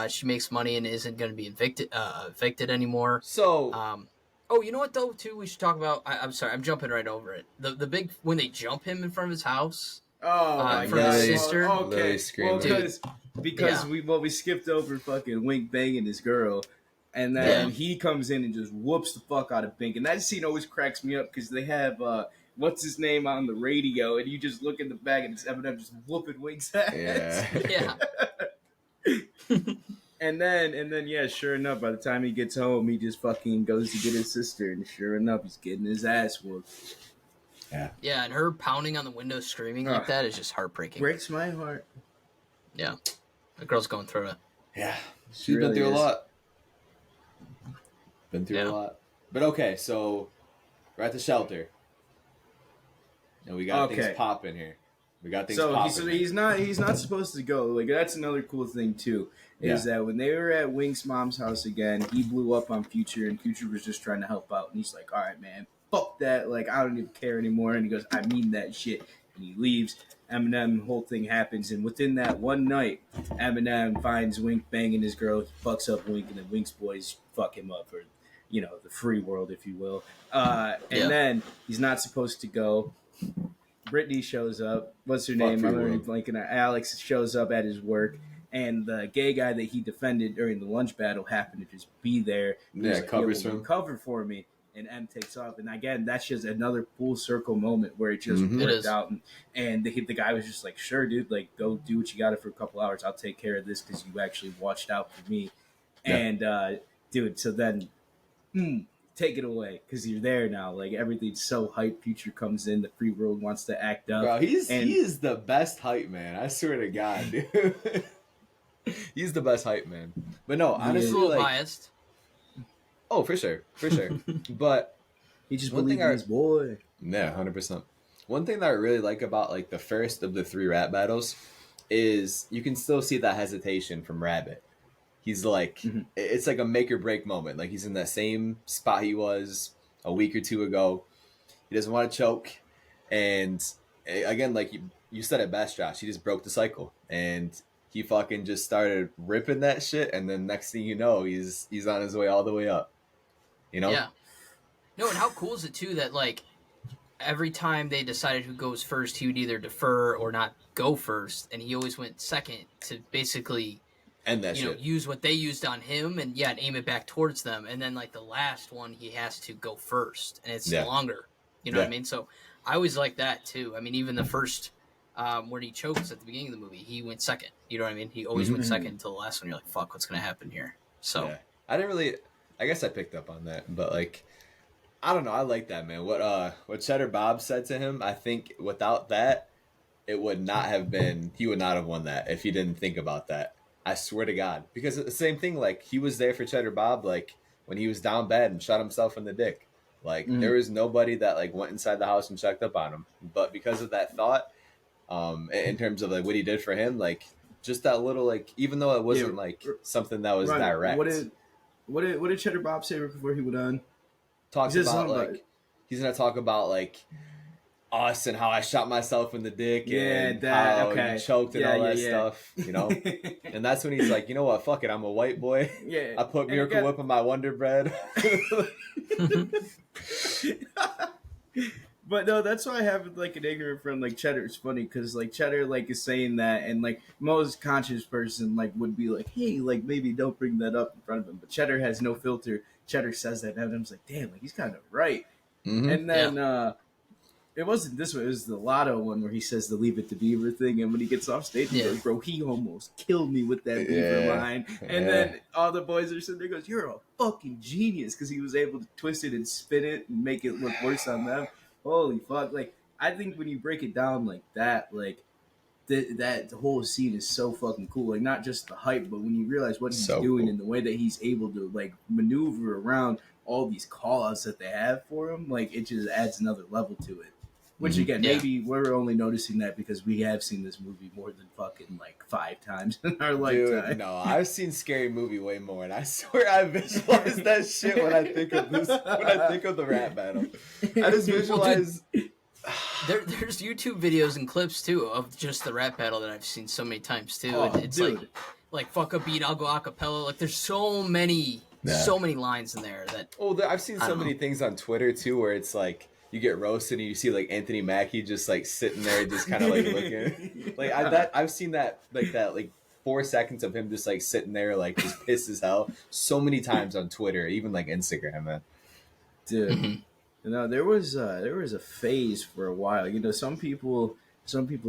She makes money and isn't going to be evicted anymore. So Oh, you know what though? Too, we should talk about. I'm sorry, I'm jumping right over it. The big when they jump him in front of his house. Oh my For god! his sister. Well, okay, Literally screaming. because Yeah. we skipped over fucking Wink banging his girl, and then Yeah. he comes in and just whoops the fuck out of Bink, and that scene always cracks me up because they have what's his name on the radio, and you just look in the back and it's Eminem just whooping Wink's ass. Yeah. Yeah. And then yeah, sure enough, by the time he gets home, he just fucking goes to get his sister, and sure enough, he's getting his ass whooped. Yeah, and her pounding on the window screaming like that is just heartbreaking. Breaks my heart. Yeah. The girl's going through it. Yeah. She's really been through is. a lot. Been through Yeah. a lot. But okay, so we're at the shelter. And we got things popping here. We got things popping. So he's not supposed to go. Like that's another cool thing too. Is that when they were at Wink's mom's house again, he blew up on Future, and Future was just trying to help out, and he's like, "All right, man, fuck that. Like I don't even care anymore." And he goes, "I mean that shit." And he leaves. Eminem, the whole thing happens, and within that one night, Eminem finds Wink banging his girl, he fucks up Wink, and then Wink's boys fuck him up, or the free world, if you will. And then he's not supposed to go. Brittany shows up. What's her name? I'm already blanking out. Alex shows up at his work, and the gay guy that he defended during the lunch battle happened to just be there. Yeah, covers him. Cover for me, and M takes off. And again, that's just another full circle moment where it just It worked is. out. And the guy was just like, "Sure, dude. Like, go do what you got it for a couple hours. I'll take care of this because you actually watched out for me." Yeah. And dude, so then. Take it away because you're there now. Like everything's so hype. Future comes in, the free world wants to act up. Bro, he is the best hype man. I swear to God, dude. He's the best hype man. But no, He's honestly, a little like, biased. oh, for sure. But he just one believes thing in his boy. yeah, 100%. One thing that I really like about like the first of the 3 rap battles is you can still see that hesitation from Rabbit. He's like, it's like a make or break moment. Like he's in that same spot he was a week or 2 ago. He doesn't want to choke. And again, like you said it best, Josh, he just broke the cycle. And he fucking just started ripping that shit. And then next thing you know, he's on his way all the way up. You know? Yeah. No, and how cool is it too that like every time they decided who goes first, he would either defer or not go first. And he always went second to basically... And that shit. Use what they used on him and aim it back towards them. And then like the last one, he has to go first and it's longer. You know what I mean? So I always like that too. I mean, even the first where he chokes at the beginning of the movie, he went second. You know what I mean? He always went second until the last one. You're like, fuck, what's going to happen here? So I didn't really, I guess I picked up on that, but like, I don't know. I like that, man. What Cheddar Bob said to him, I think without that, it would not have been, he would not have won that if he didn't think about that. I swear to God. Because the same thing, like, he was there for Cheddar Bob, like, when he was down bad and shot himself in the dick. Like, there was nobody that, like, went inside the house and checked up on him. But because of that thought, in terms of, like, what he did for him, like, just that little, like, even though it wasn't, like, something that was direct. What did Cheddar Bob say before he went on? Talks about, like, he's going to talk about, like, us and how I shot myself in the dick and how you choked and all that stuff, you know? And that's when he's like, you know what, fuck it, I'm a white boy. Yeah. I put Miracle Whip in my Wonder Bread. But no, that's why I have like an ignorant friend like Cheddar. It's funny because like Cheddar like is saying that, and like most conscious person like would be like, hey, like maybe don't bring that up in front of him. But Cheddar has no filter. Cheddar says that, and Adam's like, damn, like he's kind of right. And then it wasn't this one. It was the Lotto one where he says the Leave It to Beaver thing, and when he gets off stage, he goes, "Bro, he almost killed me with that Beaver line." And then all the boys are sitting there, goes, "You're a fucking genius," because he was able to twist it and spin it and make it look worse on them. Holy fuck! Like I think when you break it down like that, like that whole scene is so fucking cool. Like not just the hype, but when you realize what he's doing and the way that he's able to like maneuver around all these call-outs that they have for him, like it just adds another level to it. Which again, maybe we're only noticing that because we have seen this movie more than fucking like 5 times in our lifetime. Dude, no, I've seen Scary Movie way more, and I swear I visualize that shit when I think of this. When I think of the rap battle, I just visualize. There's YouTube videos and clips too of just the rap battle that I've seen so many times too. Oh, and it's like fuck a beat, I'll go acapella. Like there's so many so many lines in there that. Oh, I've seen so many things on Twitter too, where it's like you get roasted and you see like Anthony Mackie just like sitting there, just kind of like looking. Like I've seen that like 4 seconds of him just like sitting there, like just pissed as hell, so many times on Twitter, even like Instagram, man. Dude, you know, there was a phase for a while. You know, some people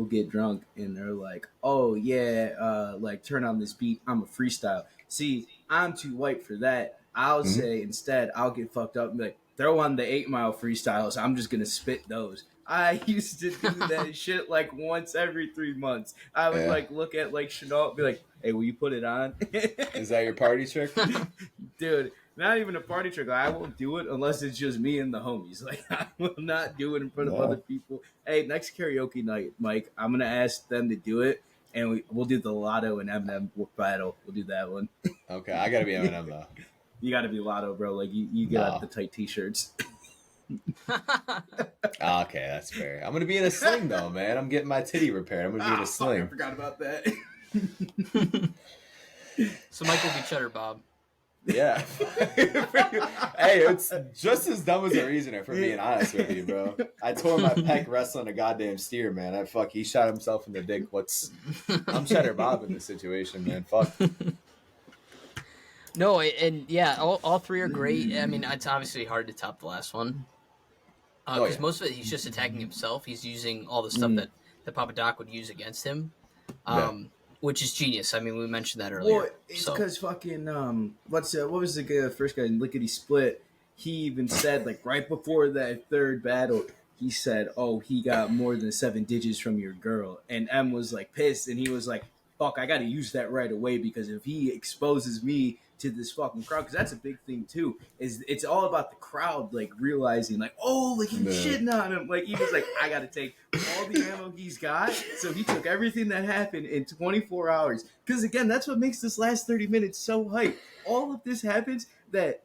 get drunk and they're like, "Oh yeah, like turn on this beat. I'm a freestyle." See, I'm too white for that. I'll say instead, I'll get fucked up and be like, throw on the 8 Mile freestyles. I'm just gonna spit those. I used to do that shit like once every 3 months. I would like look at like Chenault and be like, "Hey, will you put it on?" Is that your party trick? Dude, not even a party trick. Like, I won't do it unless it's just me and the homies. Like, I will not do it in front of other people. Hey, next karaoke night, Mike, I'm gonna ask them to do it, and we'll do the Lotto and Eminem battle. We'll do that one. Okay, I gotta be Eminem though. You gotta be Lotto, bro. Like you got the tight t-shirts. Okay, that's fair. I'm gonna be in a sling though, man. I'm getting my titty repaired. I'm gonna be in a sling. I forgot about that. So Mike will be Cheddar Bob. Yeah. Hey, it's just as dumb as a reason, if we're being honest with you, bro. I tore my pec wrestling a goddamn steer, man. He shot himself in the dick. I'm Cheddar Bob in this situation, man. Fuck. No, and yeah, all three are great. I mean, it's obviously hard to top the last one. Because most of it, he's just attacking himself. He's using all the stuff that Papa Doc would use against him, which is genius. I mean, we mentioned that earlier. Well, it's because fucking what was the first guy in Lickety Split? He even said like right before that third battle, he said, "Oh, he got more than 7 digits from your girl," and M was like pissed, and he was like, "Fuck, I got to use that right away because if he exposes me to this fucking crowd, because that's a big thing too, is it's all about the crowd like realizing like, oh, like he's shitting on him." Like he was like, "I got to take all the ammo he's got," so he took everything that happened in 24 hours. Because again, that's what makes this last 30 minutes so hype. All of this happens.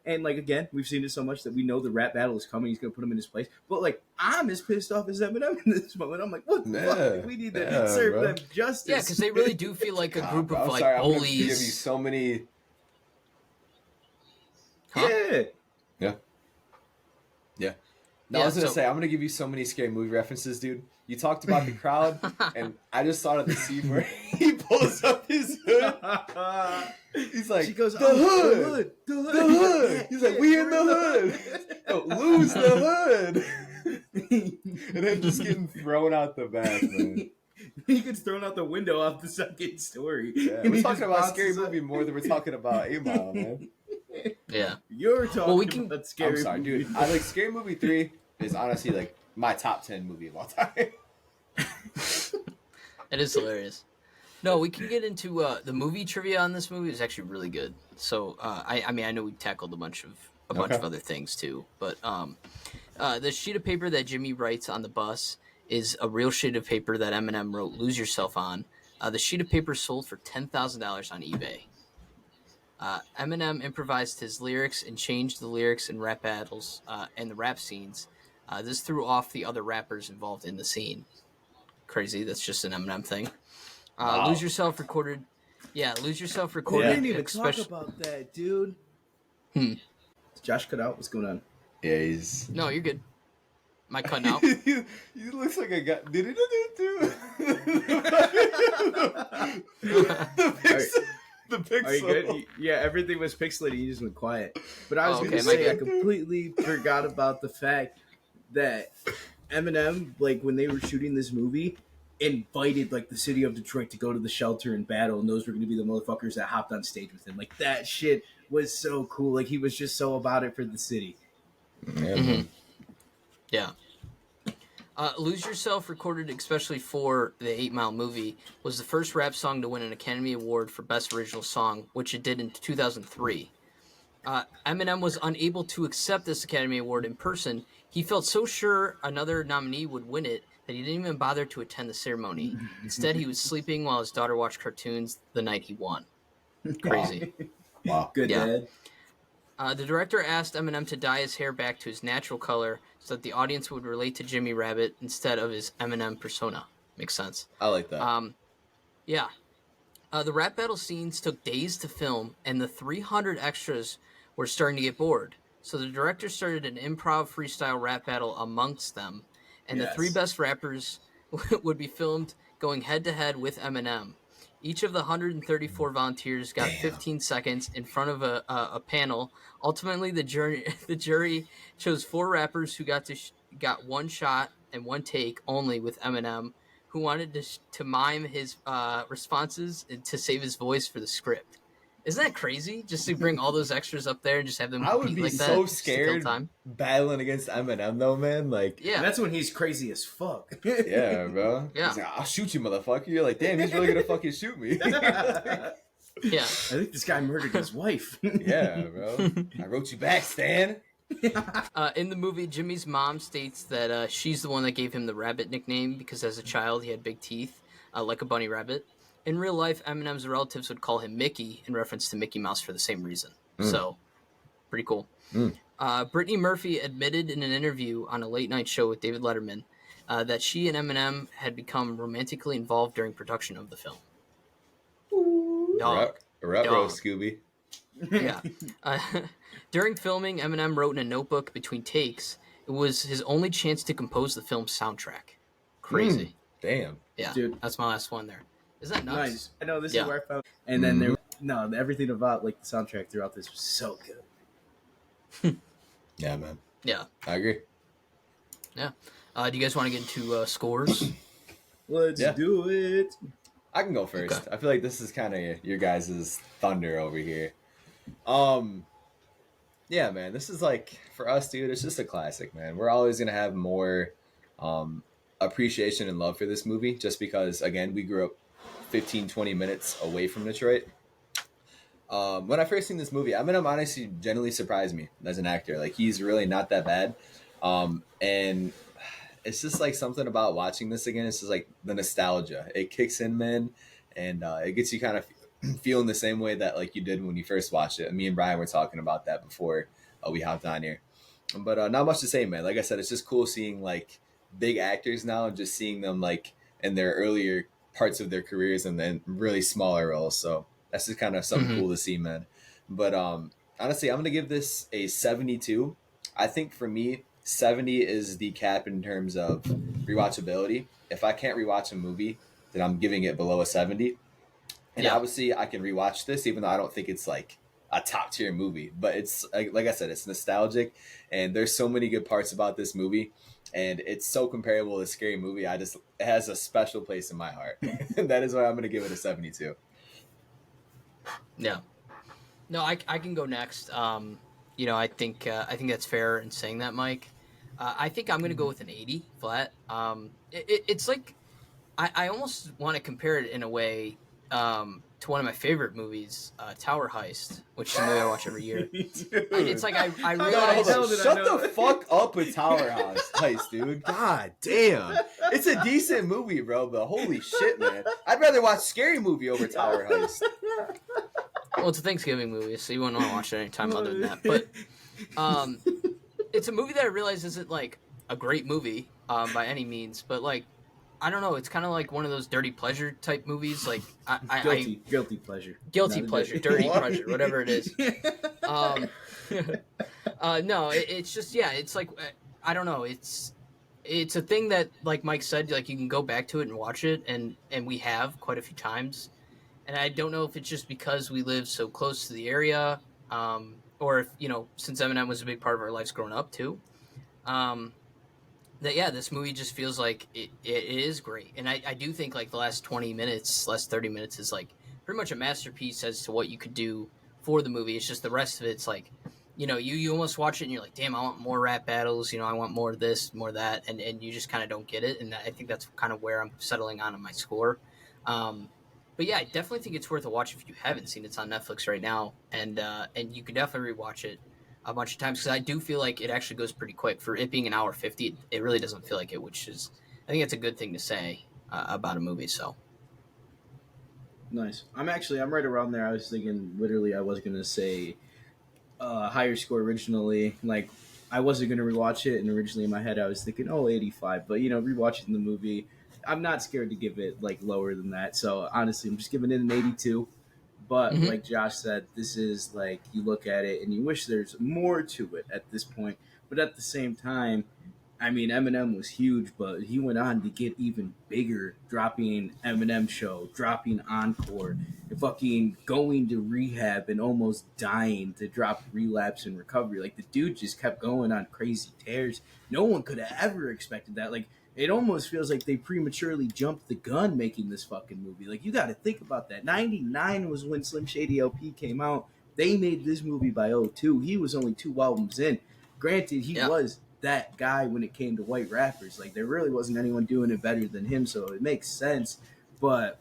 And like again, we've seen it so much that we know the rap battle is coming. He's gonna put him in his place. But like, I'm as pissed off as Eminem in this moment. I'm like, what the fuck? We need to serve them justice. Yeah, because they really do feel like a group of like bullies. I'm gonna bullies. give you so many. Huh? Yeah. No, I was gonna say I'm gonna give you so many scary movie references, dude. You talked about the crowd, and I just thought of the scene where he pulls up his hood. He's like, she goes, the hood. He's like, we in the hood. Don't lose the hood. And then just getting thrown out the back, man. He gets thrown out the window off the second story. Yeah, we're talking about a scary movie more than we're talking about 8 Mile, man. Yeah. You're talking about scary I'm sorry, movie. dude. I like Scary Movie 3 is honestly like my top 10 movie of all time. It is hilarious. No, we can get into the movie trivia on this movie. Is actually really good. So I mean, I know we tackled a bunch of other things too, but the sheet of paper that Jimmy writes on the bus is a real sheet of paper that Eminem wrote "Lose Yourself" on. The sheet of paper sold for $10,000 on eBay. Eminem improvised his lyrics and changed the lyrics in rap battles and the rap scenes. This threw off the other rappers involved in the scene. Crazy, that's just an Eminem thing. Wow. Lose Yourself recorded. Yeah, Lose Yourself We recorded. didn't even talk about that, dude. Josh cut out. What's going on? Yeah, he's. No, you're good. Am I cutting out? He looks like a guy. The pixel. Are you good? Yeah, everything was pixelated. You just went quiet. But I was going to say, I completely forgot about the fact that Eminem, like when they were shooting this movie, invited like the city of Detroit to go to the shelter and battle, and those were going to be the motherfuckers that hopped on stage with him. Like that shit was so cool. Like he was just so about it for the city. Yeah. Lose Yourself, recorded especially for the 8 Mile movie, was the first rap song to win an Academy Award for Best Original Song, which it did in 2003. Eminem was unable to accept this Academy Award in person. He felt so sure another nominee would win it that he didn't even bother to attend the ceremony. Instead, he was sleeping while his daughter watched cartoons the night he won. Crazy. Wow. Good dad. The director asked Eminem to dye his hair back to his natural color so that the audience would relate to Jimmy Rabbit instead of his Eminem persona. Makes sense. I like that. Yeah. The rap battle scenes took days to film, and the 300 extras were starting to get bored. So the director started an improv freestyle rap battle amongst them, and the three Yes. best rappers would be filmed going head to head with Eminem. Each of the 134 volunteers got Damn. 15 seconds in front of a panel. Ultimately, the jury chose 4 rappers who got one shot and one take only with Eminem, who wanted to mime his responses and to save his voice for the script. Isn't that crazy? Just to bring all those extras up there and just have them I would compete be like so that, just to kill scared time. battling against Eminem though, man. Like, Yeah, And that's when he's crazy as fuck. yeah, bro. Yeah. He's like, I'll shoot you, motherfucker. You're like, damn, he's really gonna fucking shoot me. yeah. I think this guy murdered his wife. Yeah, bro. I wrote you back, Stan. In the movie, Jimmy's mom states that she's the one that gave him the rabbit nickname because as a child he had big teeth, like a bunny rabbit. In real life, Eminem's relatives would call him Mickey in reference to Mickey Mouse for the same reason. So, pretty cool. Brittany Murphy admitted in an interview on a late night show with David Letterman that she and Eminem had become romantically involved during production of the film. Dog. Ruh-roh, Scooby. Yeah. During filming, Eminem wrote in a notebook between takes. It was his only chance to compose the film's soundtrack. Crazy. Damn. Yeah, Dude. That's my last one there. Isn't that nuts? Nice. I know this Yeah. is where I found. And then everything about like the soundtrack throughout this was so good. Yeah, man. Yeah. I agree. Yeah. Do you guys want to get into scores? Let's do it. I can go first. Okay. I feel like this is kind of your guys' thunder over here. Yeah, man, this is like, for us, dude, it's just a classic, man. We're always going to have more appreciation and love for this movie just because, again, we grew up 15, 20 minutes away from Detroit. When I first seen this movie, Eminem honestly genuinely surprised me as an actor. Like, he's really not that bad. And it's just like something about watching this again. It's just like the nostalgia. It kicks in, man, and it gets you kind of feeling the same way that like you did when you first watched it. Me and Brian were talking about that before we hopped on here. But not much to say, man. Like I said, it's just cool seeing like big actors now and just seeing them like in their earlier parts of their careers and then really smaller roles. So that's just kind of something cool to see, man. But honestly, I'm going to give this a 72. I think for me, 70 is the cap in terms of rewatchability. If I can't rewatch a movie, then I'm giving it below a 70. And obviously, I can rewatch this, even though I don't think it's like a top tier movie. But it's like I said, it's nostalgic, and there's so many good parts about this movie, and it's so comparable to Scary Movie. It has a special place in my heart. That is why I'm going to give it a 72. Yeah. No, I can go next. I think that's fair in saying that, Mike. I think I'm going to go with an 80 flat. It's like I almost want to compare it in a way to one of my favorite movies, Tower Heist, which is a movie I watch every year. It's like I realize. Shut the fuck up with Tower Heist, dude. God damn. It's a decent movie, bro, but holy shit, man. I'd rather watch Scary Movie over Tower Heist. Well, it's a Thanksgiving movie, so you wouldn't want to watch it any time other than that. But it's a movie that I realize isn't like a great movie by any means, but like I don't know, it's kind of like one of those dirty pleasure type movies. Like Guilty pleasure, dirty pleasure, whatever it is. No, it's just it's like I don't know, it's a thing that like Mike said, like you can go back to it and watch it, and we have quite a few times. And I don't know if it's just because we live so close to the area, or if, since Eminem was a big part of our lives growing up too, this movie just feels like it is great. And I do think like the last 20 minutes, last 30 minutes is like pretty much a masterpiece as to what you could do for the movie. It's just the rest of it's like, you almost watch it and you're like, damn, I want more rap battles. I want more of this, more of that. And you just kind of don't get it. And I think that's kind of where I'm settling on my score. But yeah, I definitely think it's worth a watch if you haven't seen it. It's on Netflix right now, and you could definitely rewatch it a bunch of times because I do feel like it actually goes pretty quick for it being an hour 50. It really doesn't feel like it, which is I think it's a good thing to say about a movie. So nice. I'm right around there. I was thinking literally I was gonna say higher score originally. Like I wasn't gonna rewatch it, and originally in my head I was thinking 85. But rewatching the movie, I'm not scared to give it like lower than that. So honestly, I'm just giving it an 82. But Mhm. like Josh said, this is like you look at it and you wish there's more to it at this point. But at the same time, I mean, Eminem was huge, but he went on to get even bigger, dropping Eminem Show, dropping Encore, and fucking going to rehab and almost dying to drop Relapse and Recovery. Like, the dude just kept going on crazy tears. No one could have ever expected that. Like, it almost feels like they prematurely jumped the gun making this fucking movie. Like, you got to think about that. 99 was when Slim Shady LP came out. They made this movie by '02. He was only 2 albums in. Granted, he Yeah. was that guy when it came to white rappers. Like, there really wasn't anyone doing it better than him, so it makes sense. But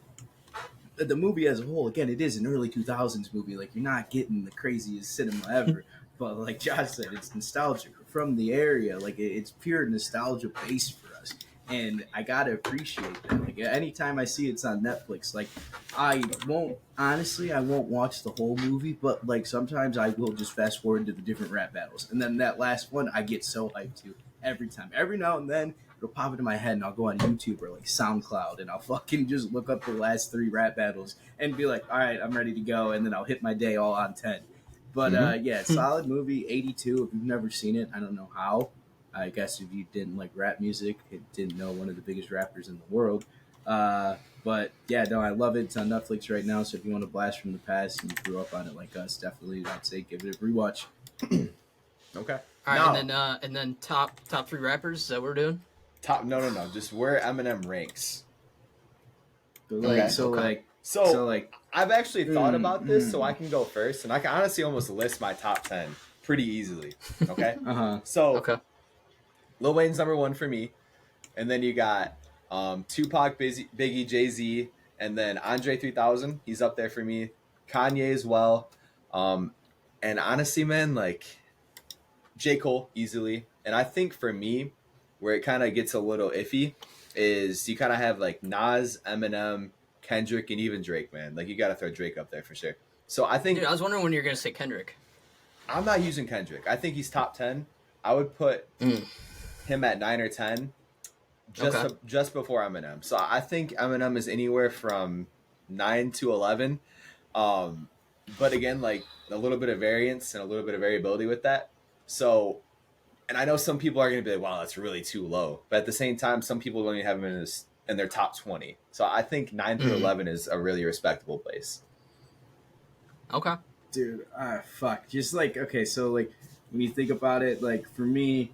the movie as a whole, again, it is an early 2000s movie. Like, you're not getting the craziest cinema ever. But like Josh said, it's nostalgic from the area. Like, it's pure nostalgia based for us. And I gotta appreciate that. Like, anytime I see it's on Netflix, like, I won't watch the whole movie, but like sometimes I will just fast forward to the different rap battles, and then that last one I get so hyped to every time. Every now and then it'll pop into my head, and I'll go on YouTube or like SoundCloud, and I'll fucking just look up the last 3 rap battles and be like, all right, I'm ready to go, and then I'll hit my day all on 10. But yeah, solid movie. 82. If you've never seen it, I don't know how. I guess if you didn't like rap music, it didn't know one of the biggest rappers in the world. But yeah, no, I love it. It's on Netflix right now. So if you want a blast from the past and you grew up on it like us, definitely I'd say give it a rewatch. Okay. All right, Now, and then top 3 rappers. Is that what we're doing? no. Just where Eminem ranks. Like, Okay. so So like I've actually thought about this, so I can go first, and I can honestly almost list my top 10 pretty easily. Okay. So Okay. Lil Wayne's number 1 for me, and then you got Tupac, Biggie, Jay-Z, and then Andre 3000. He's up there for me. Kanye as well. And honestly, man, like J. Cole easily. And I think for me, where it kind of gets a little iffy is you kind of have like Nas, Eminem, Kendrick, and even Drake, man. Like, you got to throw Drake up there for sure. So I think Dude, I was wondering when you were gonna say Kendrick. I'm not using Kendrick. I think he's top 10. I would put him at 9 or 10 just before Eminem. So I think Eminem is anywhere from 9 to 11. But again, like a little bit of variance and a little bit of variability with that. So, and I know some people are going to be like, wow, that's really too low. But at the same time, some people don't even have him in their top 20. So I think 9 through 11 is a really respectable place. Okay. Dude, fuck. Just like, okay, so like when you think about it, like for me,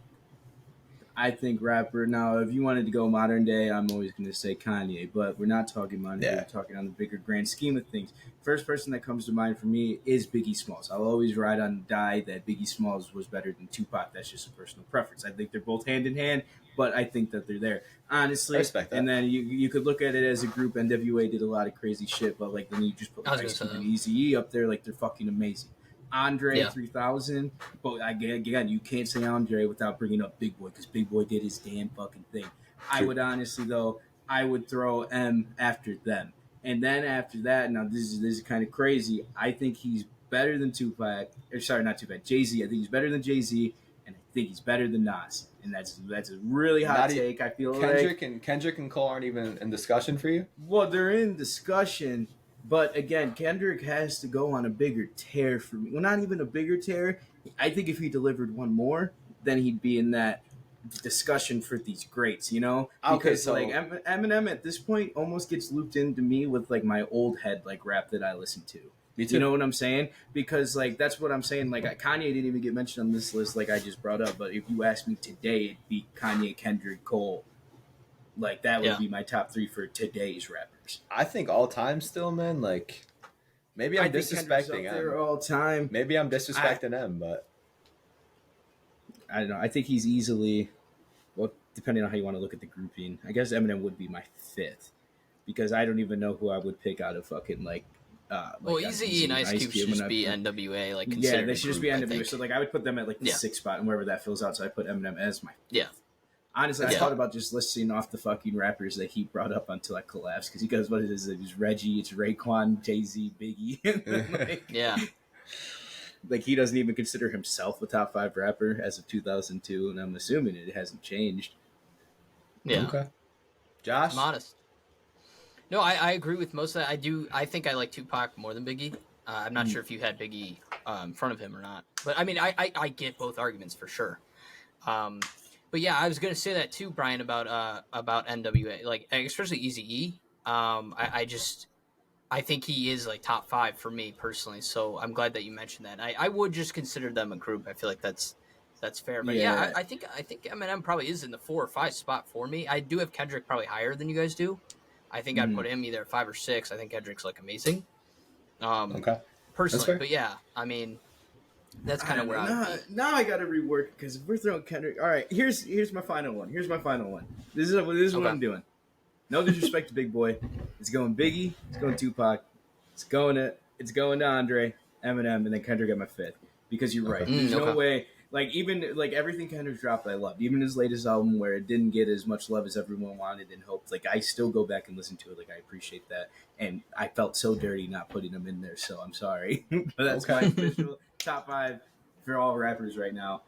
I think rapper. Now, if you wanted to go modern day, I'm always going to say Kanye, but we're not talking modern day. We're talking on the bigger grand scheme of things. First person that comes to mind for me is Biggie Smalls. I'll always ride on die that Biggie Smalls was better than Tupac. That's just a personal preference. I think they're both hand in hand, but I think that they're there. Honestly, I respect that. And then you could look at it as a group. NWA did a lot of crazy shit, but like then you just put like, Ice Cube and Eazy-E up there, like they're fucking amazing. Andre 3000, but again, you can't say Andre without bringing up Big Boy because Big Boy did his damn fucking thing. I would honestly though, I would throw M after them, and then after that, now this is kind of crazy. I think he's better than Tupac. Or sorry, not Tupac. Jay-Z. I think he's better than Jay-Z, and I think he's better than Nas. And that's a really hot take. I feel Kendrick and Cole aren't even in discussion for you. Well, they're in discussion. But again, Kendrick has to go on a bigger tear for me. Well, not even a bigger tear. I think if he delivered one more, then he'd be in that discussion for these greats, you know? Because so like Eminem at this point almost gets looped into me with like my old head like rap that I listen to. Me too. You know what I'm saying? Because like that's what I'm saying. Like Kanye didn't even get mentioned on this list, like I just brought up. But if you ask me today, it'd be Kanye, Kendrick, Cole. Like that would be my top 3 for today's rappers. I think all time still, man. Like maybe I'm disrespecting M. All time. Maybe I'm disrespecting M, but I don't know. I think he's easily, well, depending on how you want to look at the grouping. I guess Eminem would be my 5th because I don't even know who I would pick out of fucking like. Well, Eazy-E and Ice Cube should just be NWA. Like yeah, they should just be NWA. So like I would put them at like the 6th spot and wherever that fills out. So I put Eminem as my 5th. Honestly, I thought about just listing off the fucking rappers that he brought up until I collapsed because he goes, what it is? It's Reggie, it's Raekwon, Jay-Z, Biggie. Like he doesn't even consider himself a top 5 rapper as of 2002, and I'm assuming it hasn't changed. Yeah. Okay. Josh? I'm honest. No, I agree with most of that. I think I like Tupac more than Biggie. I'm not sure if you had Biggie in front of him or not, but I mean, I get both arguments for sure. But yeah, I was gonna say that too, Brian, about NWA, like especially Eazy-E. I think he is like top 5 for me personally. So I'm glad that you mentioned that. I would just consider them a group. I feel like that's fair. But yeah, I think Eminem probably is in the 4 or 5 spot for me. I do have Kendrick probably higher than you guys do. I think I'd put him either at 5 or 6. I think Kendrick's like amazing. Okay. Personally, but yeah, I mean, that's kind of where now I got to rework because if we're throwing Kendrick, all right. Here's my final one. This is what I'm doing. No disrespect to Big Boy. It's going Biggie. It's going Tupac. It's going to Andre, Eminem, and then Kendrick at my 5th. Because you're right. There's no way. Like even like everything Kendrick dropped, I loved. Even his latest album, where it didn't get as much love as everyone wanted and hoped. Like I still go back and listen to it. Like I appreciate that, and I felt so dirty not putting him in there. So I'm sorry, but that's my official top 5 for all rappers right now.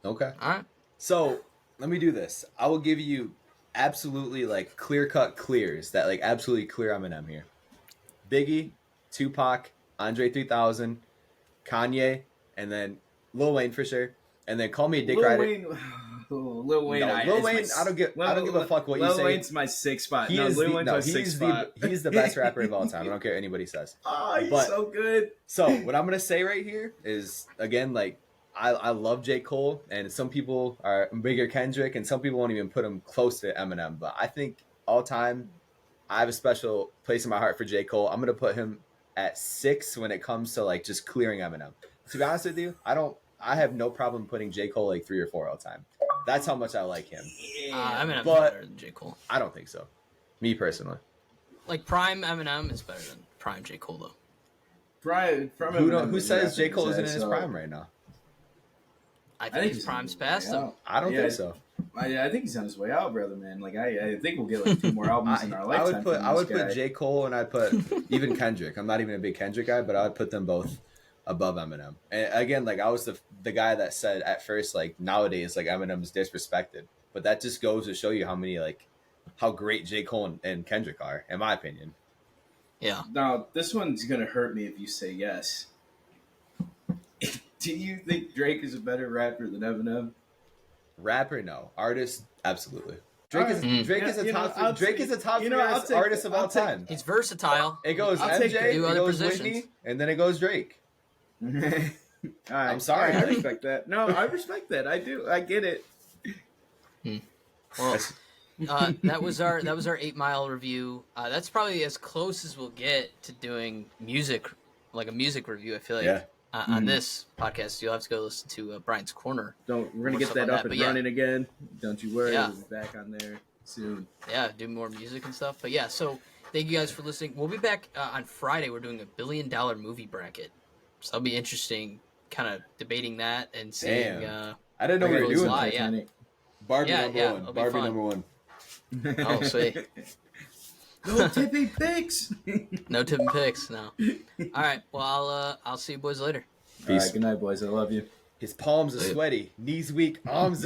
Okay. All right. So let me do this. I will give you absolutely like clear-cut clears that like absolutely clear Eminem here. Biggie, Tupac, Andre 3000, Kanye, and then Lil Wayne for sure. And then call me a dick rider. Lil Wayne. Lil Wayne. I don't give a fuck what you say. Lil Wayne's my 6th spot. He's the best rapper of all time. I don't care what anybody says. Oh, he's so good. So what I'm gonna say right here is again like I love J. Cole, and some people are bigger Kendrick, and some people won't even put him close to Eminem. But I think all time, I have a special place in my heart for J. Cole. I'm gonna put him at 6 when it comes to like just clearing Eminem. To be honest with you, I have no problem putting J. Cole like 3 or 4 all the time. That's how much I like him. Eminem's better than J. Cole. I don't think so. Me personally. Like prime Eminem is better than prime J. Cole though. Who says J. Cole isn't in his prime right now? I think his prime's past him. I don't think so. I think he's on his way out, brother, man. Like I think we'll get like 2 more albums in our lifetime. I would put J. Cole and I'd put even Kendrick. I'm not even a big Kendrick guy, but I would put them both above Eminem. And again, like I was the guy that said at first, like nowadays, like Eminem's disrespected. But that just goes to show you how great J. Cole and Kendrick are, in my opinion. Yeah. Now this one's gonna hurt me if you say yes. Do you think Drake is a better rapper than Eminem? Rapper, no. Artist, absolutely. Drake is a top 3 artist of all time. He's versatile. It goes MJ, it goes Whitney, and then it goes Drake. All right. I'm sorry. I respect that. No, I respect that. I do. I get it. Well, that was our 8 Mile review. That's probably as close as we'll get to doing music, like a music review. I feel like on this podcast, you'll have to go listen to Brian's Corner. We're gonna get that up and running again. Don't you worry. We'll be back on there soon. Yeah, do more music and stuff. But yeah, so thank you guys for listening. We'll be back on Friday. We're doing a $1 billion movie bracket. So that'll be interesting, kind of debating that and seeing. Damn. I didn't know we were doing that. Yeah. Barbie number one. Oh, sweet. No tipping picks. No tipping picks. No. All right. Well, I'll see you boys later. Peace. All right, good night, boys. I love you. His palms are sweaty, knees weak, arms.